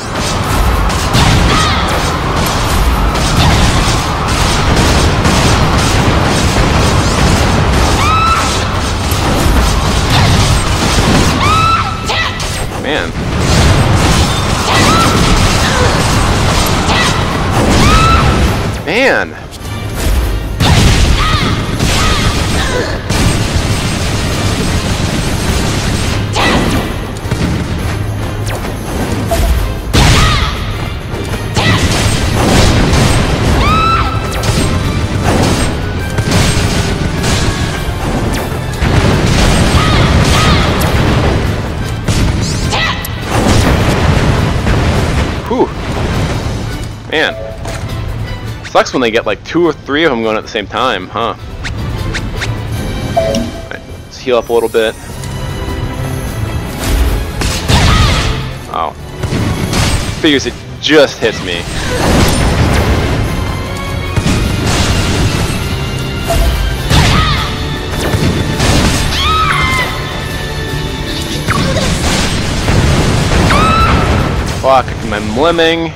Man. Man. Man, sucks when they get like 2 or 3 of them going at the same time, huh? Alright, let's heal up a little bit. Oh. Figures it just hits me. Fuck, I'm limbing.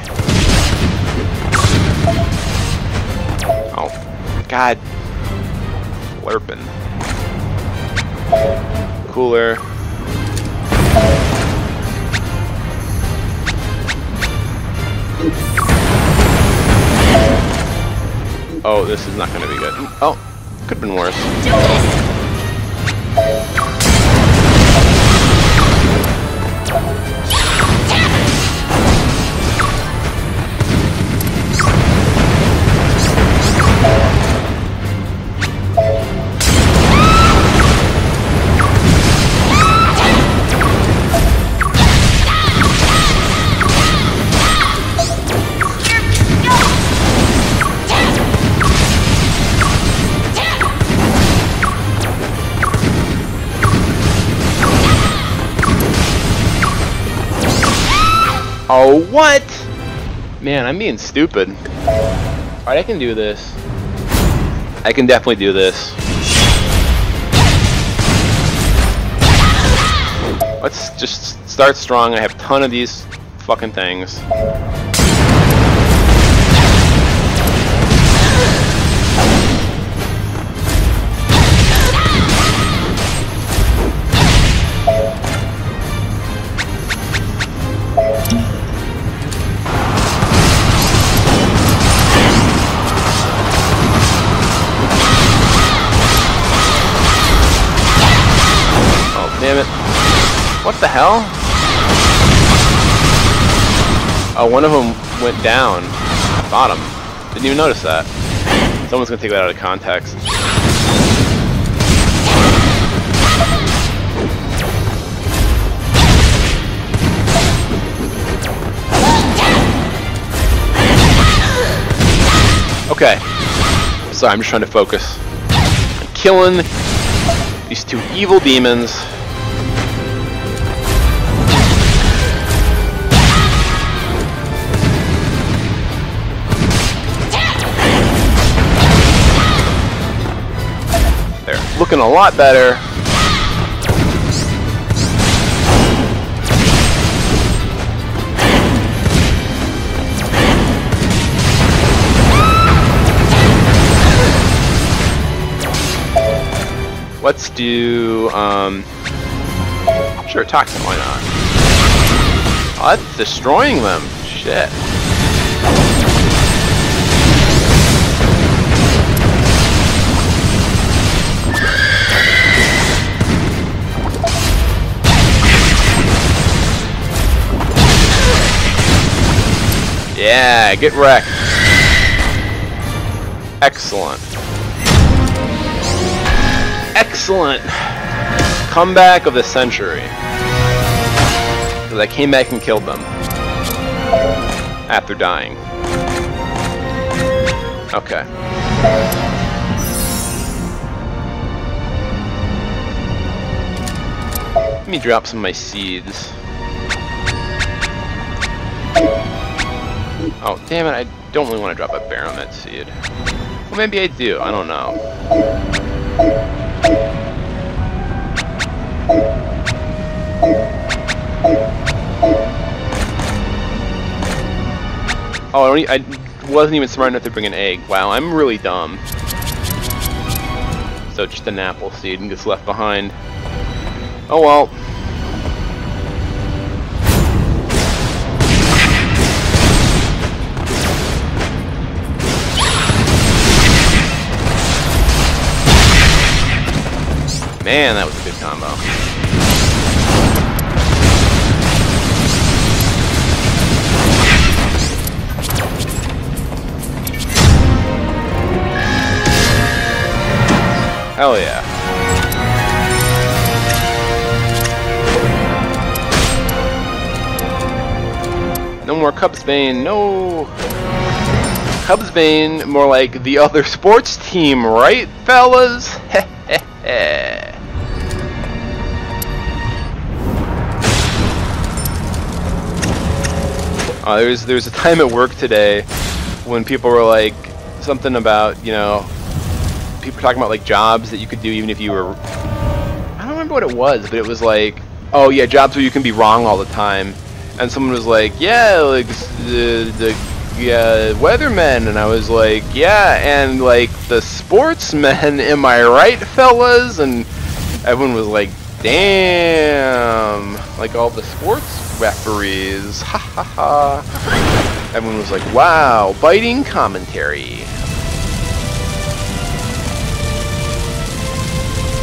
Oh, God. Slurping. Cooler. Oh, this is not gonna be good. Oh, could have been worse. Oh, what? Man, I'm being stupid. Alright, I can do this. I can definitely do this. Let's just start strong. I have a ton of these fucking things. Damn it. What the hell? Oh, one of them went down. Bottom. Didn't even notice that. Someone's gonna take that out of context. Okay. Sorry, I'm just trying to focus. I'm killing these two evil demons. Looking a lot better. Let's do sure, toxin, why not? Oh, that's destroying them. Shit. Yeah, get wrecked. Excellent. Excellent. Comeback of the century. Because I came back and killed them. After dying. Okay. Let me drop some of my seeds. Oh, damn it, I don't really want to drop a Baromet seed. Well, maybe I do, I don't know. Oh, I wasn't even smart enough to bring an egg. Wow, I'm really dumb. So just an apple seed and gets left behind. Oh well. Man, that was a good combo. Hell yeah. No more Cubsbane, no. Cubsbane, more like the other sports team, right, fellas? Heh. There's a time at work today when people were like something about, you know, people talking about like jobs that you could do even if you were, I don't remember what it was, but it was like, oh yeah, jobs where you can be wrong all the time. And someone was like, yeah, like the weathermen, and I was like, yeah, and like the sportsmen, am I right, fellas? And everyone was like, damn, like all the sports referees, ha ha ha. Everyone was like, wow, biting commentary.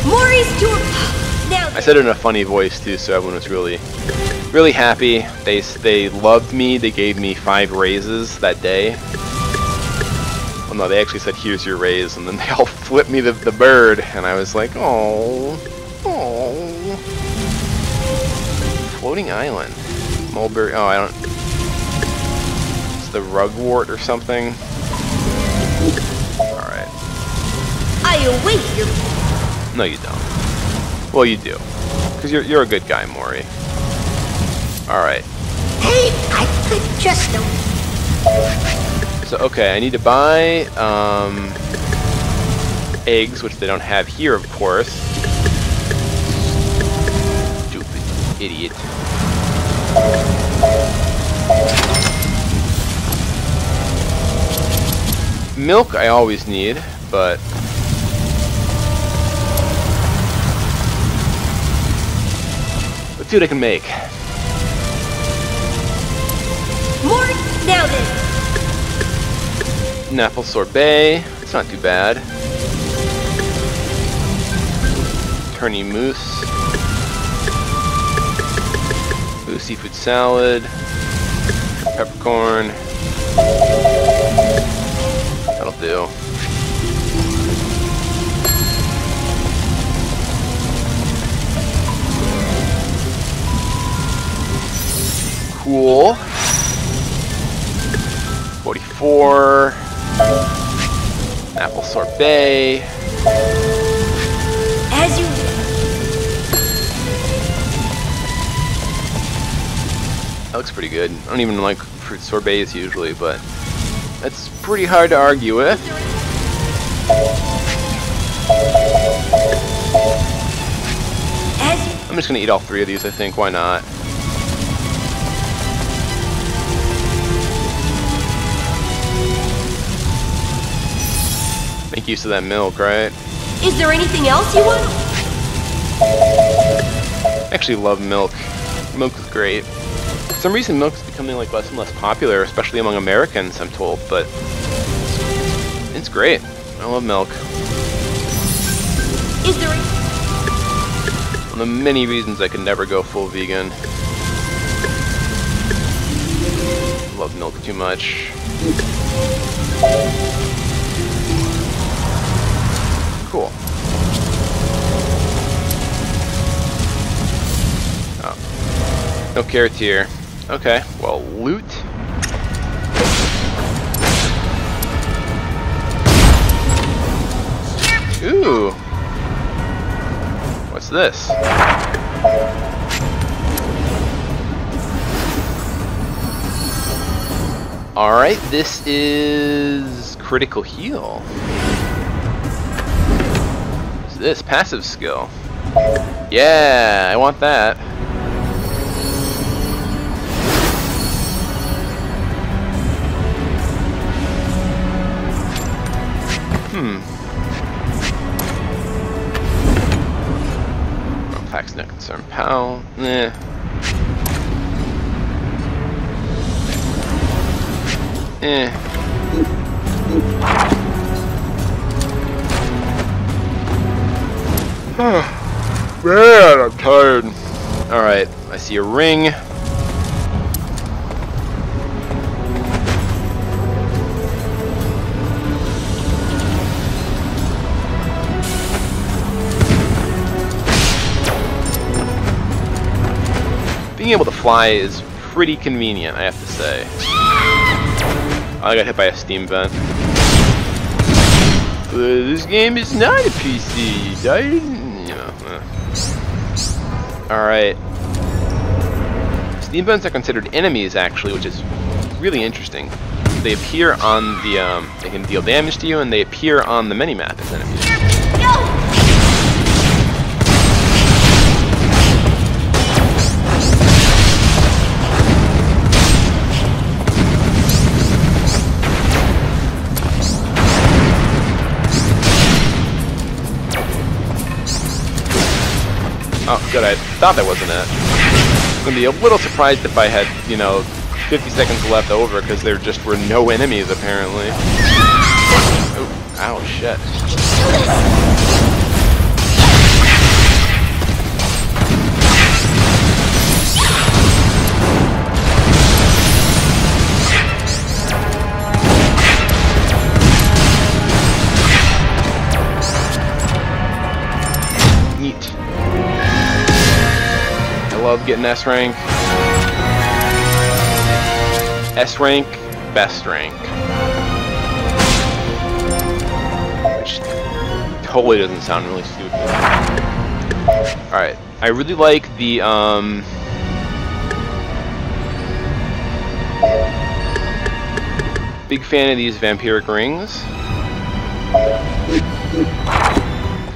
Maury's tour. Now I said it in a funny voice too, so everyone was really happy. They loved me. They gave me 5 raises that day. Well, no, they actually said, "Here's your raise," and then they all flipped me the bird, and I was like, "Oh, oh." Floating island, mulberry. Oh, I don't. It's the rugwort or something. All right. I await your. No, you don't. Well, you do, because you're a good guy, Maury. All right. Hey, I could just. So okay, I need to buy eggs, which they don't have here, of course. Stupid idiot. Milk I always need, but let's see what I can make. More now then. An apple sorbet. It's not too bad. Turny mousse. Ooh, seafood salad. Peppercorn. That'll do. Cool. 44. Apple sorbet. As you. That looks pretty good. I don't even like fruit sorbets usually, but that's pretty hard to argue with. I'm just gonna eat all 3 of these, I think. Why not? Make use of that milk, right? Is there anything else you want? I actually love milk. Milk is great. For some reason, milk is becoming like less and less popular, especially among Americans, I'm told. But it's great. I love milk. Is there? One of the many reasons I could never go full vegan. I love milk too much. Cool. Oh. No carrots here. Okay, well, loot. Ooh. What's this? Alright, this is critical heal. This passive skill. Yeah, I want that. Facts no concern. Pal. Eh. Man, I'm tired. Alright, I see a ring. Being able to fly is pretty convenient, I have to say. I got hit by a steam vent. This game is not a PC. I didn't. Alright. Steam vents are considered enemies, actually, which is really interesting. They appear on the, they can deal damage to you, and they appear on the minimap as enemies. thought that wasn't it. I'm gonna be a little surprised if I had, you know, 50 seconds left over because there just were no enemies apparently. Oh, ow, shit. Neat. I love getting S rank. S rank, best rank. Which totally doesn't sound really stupid. Alright, I really like the big fan of these vampiric rings.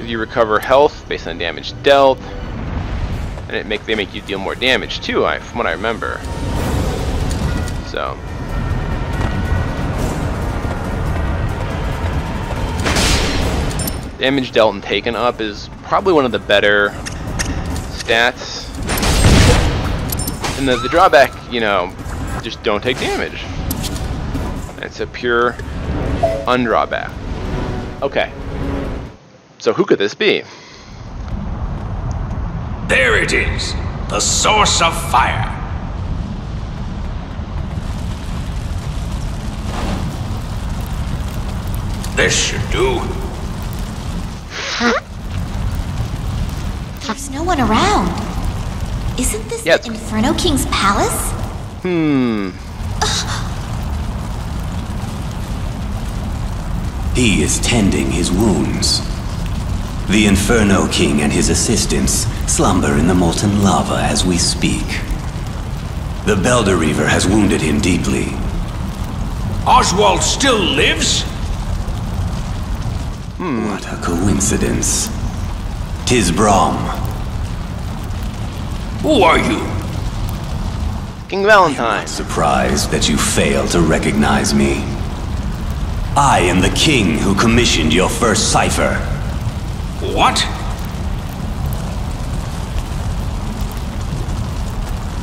You recover health based on damage dealt, and they make you deal more damage too, from what I remember. So damage dealt and taken up is probably one of the better stats. And the drawback, you know, just don't take damage. It's a pure undrawback. Okay. So who could this be? There it is, the source of fire. This should do. There's no one around. Isn't this the Inferno King's palace? He is tending his wounds. The Inferno King and his assistants slumber in the molten lava as we speak. The Belder Reaver has wounded him deeply. Oswald still lives? What a coincidence. 'Tis Brom. Who are you? King Valentine. I'm not surprised that you fail to recognize me. I am the king who commissioned your first cipher. What?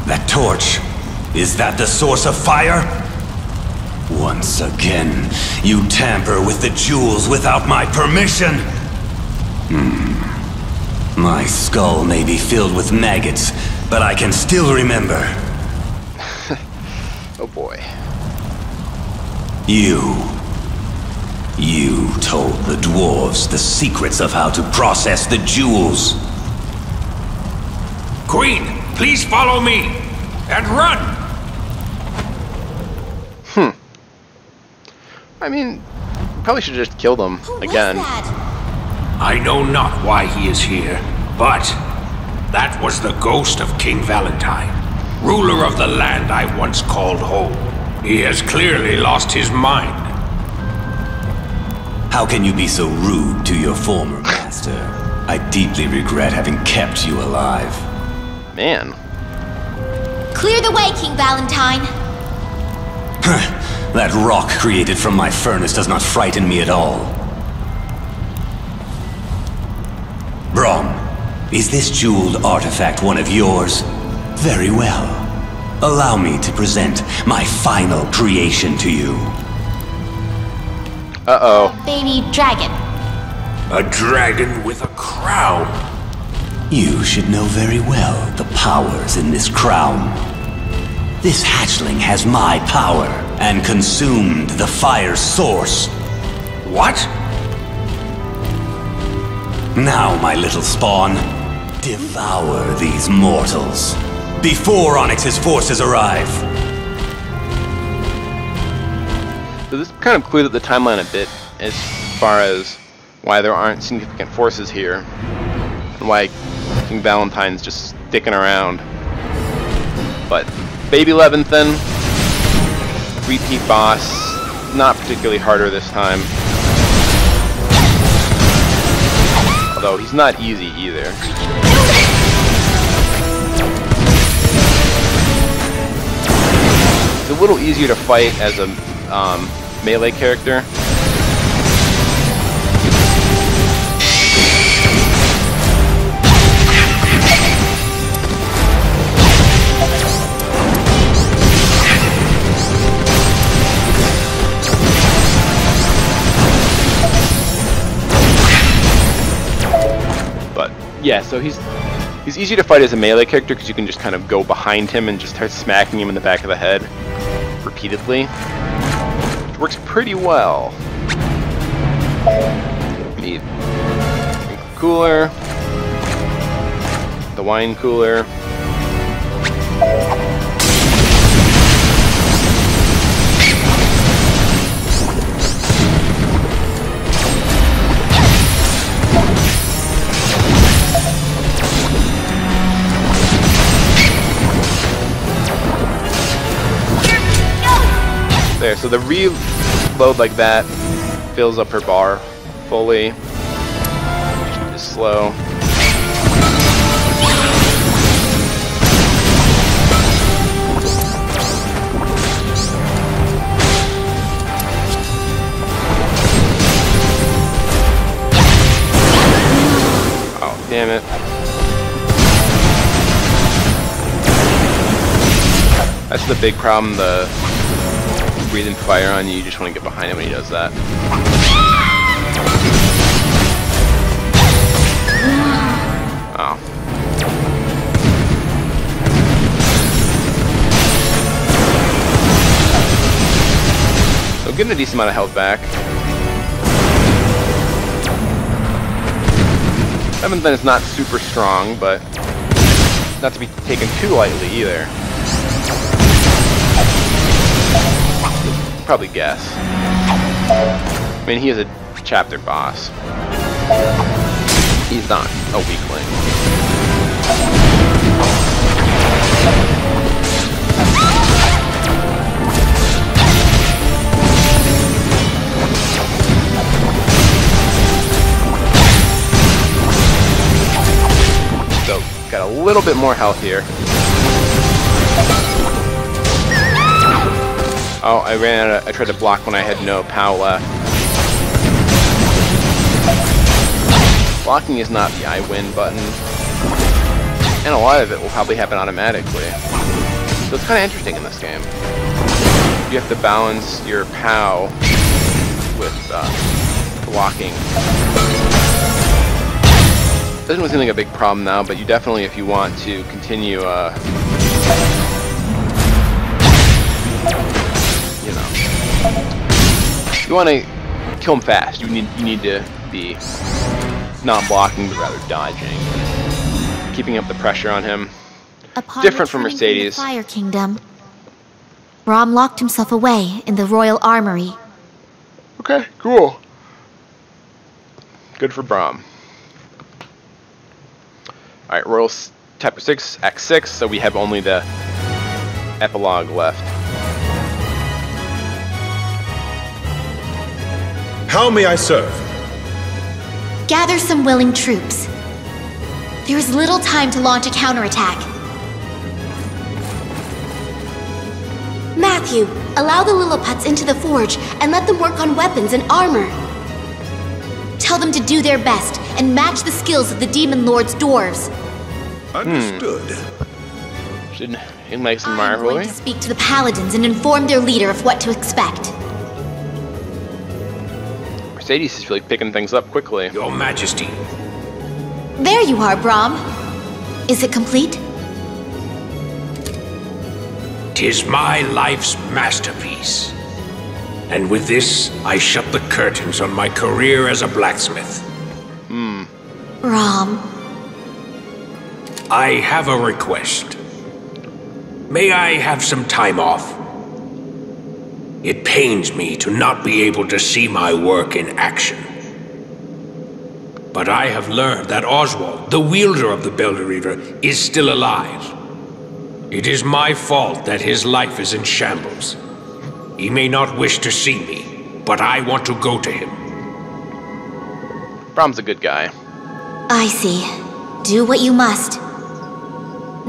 That torch, is that the source of fire? Once again, you tamper with the jewels without my permission. My skull may be filled with maggots, but I can still remember. Oh boy. You told the dwarves the secrets of how to process the jewels. Queen, please follow me and run. I mean, probably should have just killed him again. I know not why he is here, but that was the ghost of King Valentine, ruler of the land I once called home. He has clearly lost his mind. How can you be so rude to your former master? I deeply regret having kept you alive. Man. Clear the way, King Valentine. That rock created from my furnace does not frighten me at all. Brom, is this jeweled artifact one of yours? Very well. Allow me to present my final creation to you. Uh-oh. Baby dragon. A dragon with a crown. You should know very well the powers in this crown. This hatchling has my power and consumed the fire's source. What? Now, my little spawn, devour these mortals before Onyx's forces arrive. So this kind of cleared up the timeline a bit as far as why there aren't significant forces here and why King Valentine's just sticking around. But Baby Levanthan, repeat boss, not particularly harder this time. Although he's not easy either. It's a little easier to fight as a melee character. Yeah, so he's easy to fight as a melee character because you can just kind of go behind him and just start smacking him in the back of the head repeatedly. Which works pretty well. Need the cooler, the wine cooler. There, so the reload like that fills up her bar fully. Keep it slow. Oh, damn it. That's the big problem, the breathing fire on you, you just want to get behind him when he does that. Oh. So I'm getting a decent amount of health back. Then it's not super strong, but not to be taken too lightly either. Probably guess. I mean, he is a chapter boss. He's not a weakling. So, got a little bit more health here. Oh, I ran out of, I tried to block when I had no POW left. Blocking is not the I win button. And a lot of it will probably happen automatically. So it's kind of interesting in this game. You have to balance your POW with blocking. Doesn't really seem like a big problem now, but you definitely, if you want to continue, if you want to kill him fast, you need to be not blocking, but rather dodging, keeping up the pressure on him. Different from Mercedes. From the Fire Kingdom, Braum locked himself away in the royal armory. Okay, cool. Good for Braum. All right, Royal Chapter 6, Act 6. So we have only the epilogue left. How may I serve? Gather some willing troops. There is little time to launch a counterattack. Matthew, allow the Lilliputs into the forge and let them work on weapons and armor. Tell them to do their best and match the skills of the Demon Lord's dwarves. Understood. Should make some I'm going to speak to the paladins and inform their leader of what to expect. Mercedes is really picking things up quickly. Your Majesty. There you are, Braum. Is it complete? 'Tis my life's masterpiece. And with this, I shut the curtains on my career as a blacksmith. Braum. I have a request. May I have some time off? It pains me to not be able to see my work in action. But I have learned that Oswald, the wielder of the Belder Reaver, is still alive. It is my fault that his life is in shambles. He may not wish to see me, but I want to go to him. Braum's a good guy. I see. Do what you must.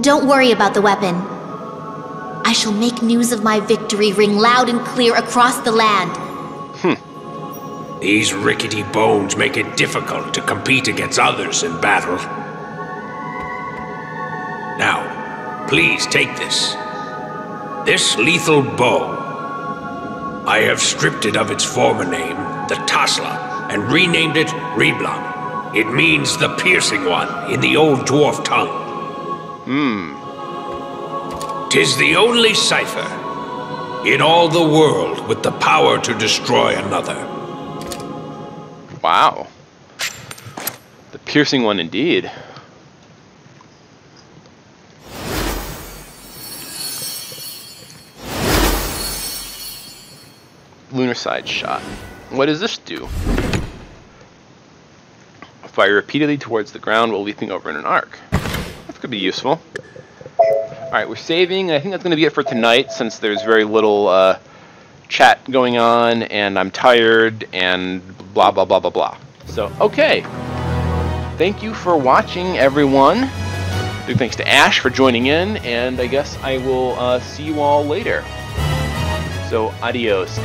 Don't worry about the weapon. I shall make news of my victory ring loud and clear across the land. These rickety bones make it difficult to compete against others in battle. Now, please take this. This lethal bow. I have stripped it of its former name, the Tasla, and renamed it Reblanc. It means the piercing one in the old dwarf tongue. 'Tis the only cipher in all the world with the power to destroy another. Wow. The piercing one indeed. Lunar side shot. What does this do? Fire repeatedly towards the ground while leaping over in an arc. That could be useful. Alright, we're saving. I think that's going to be it for tonight, since there's very little chat going on, and I'm tired, and blah, blah, blah, blah, blah. So, okay. Thank you for watching, everyone. Big thanks to Ash for joining in, and I guess I will see you all later. So, adios.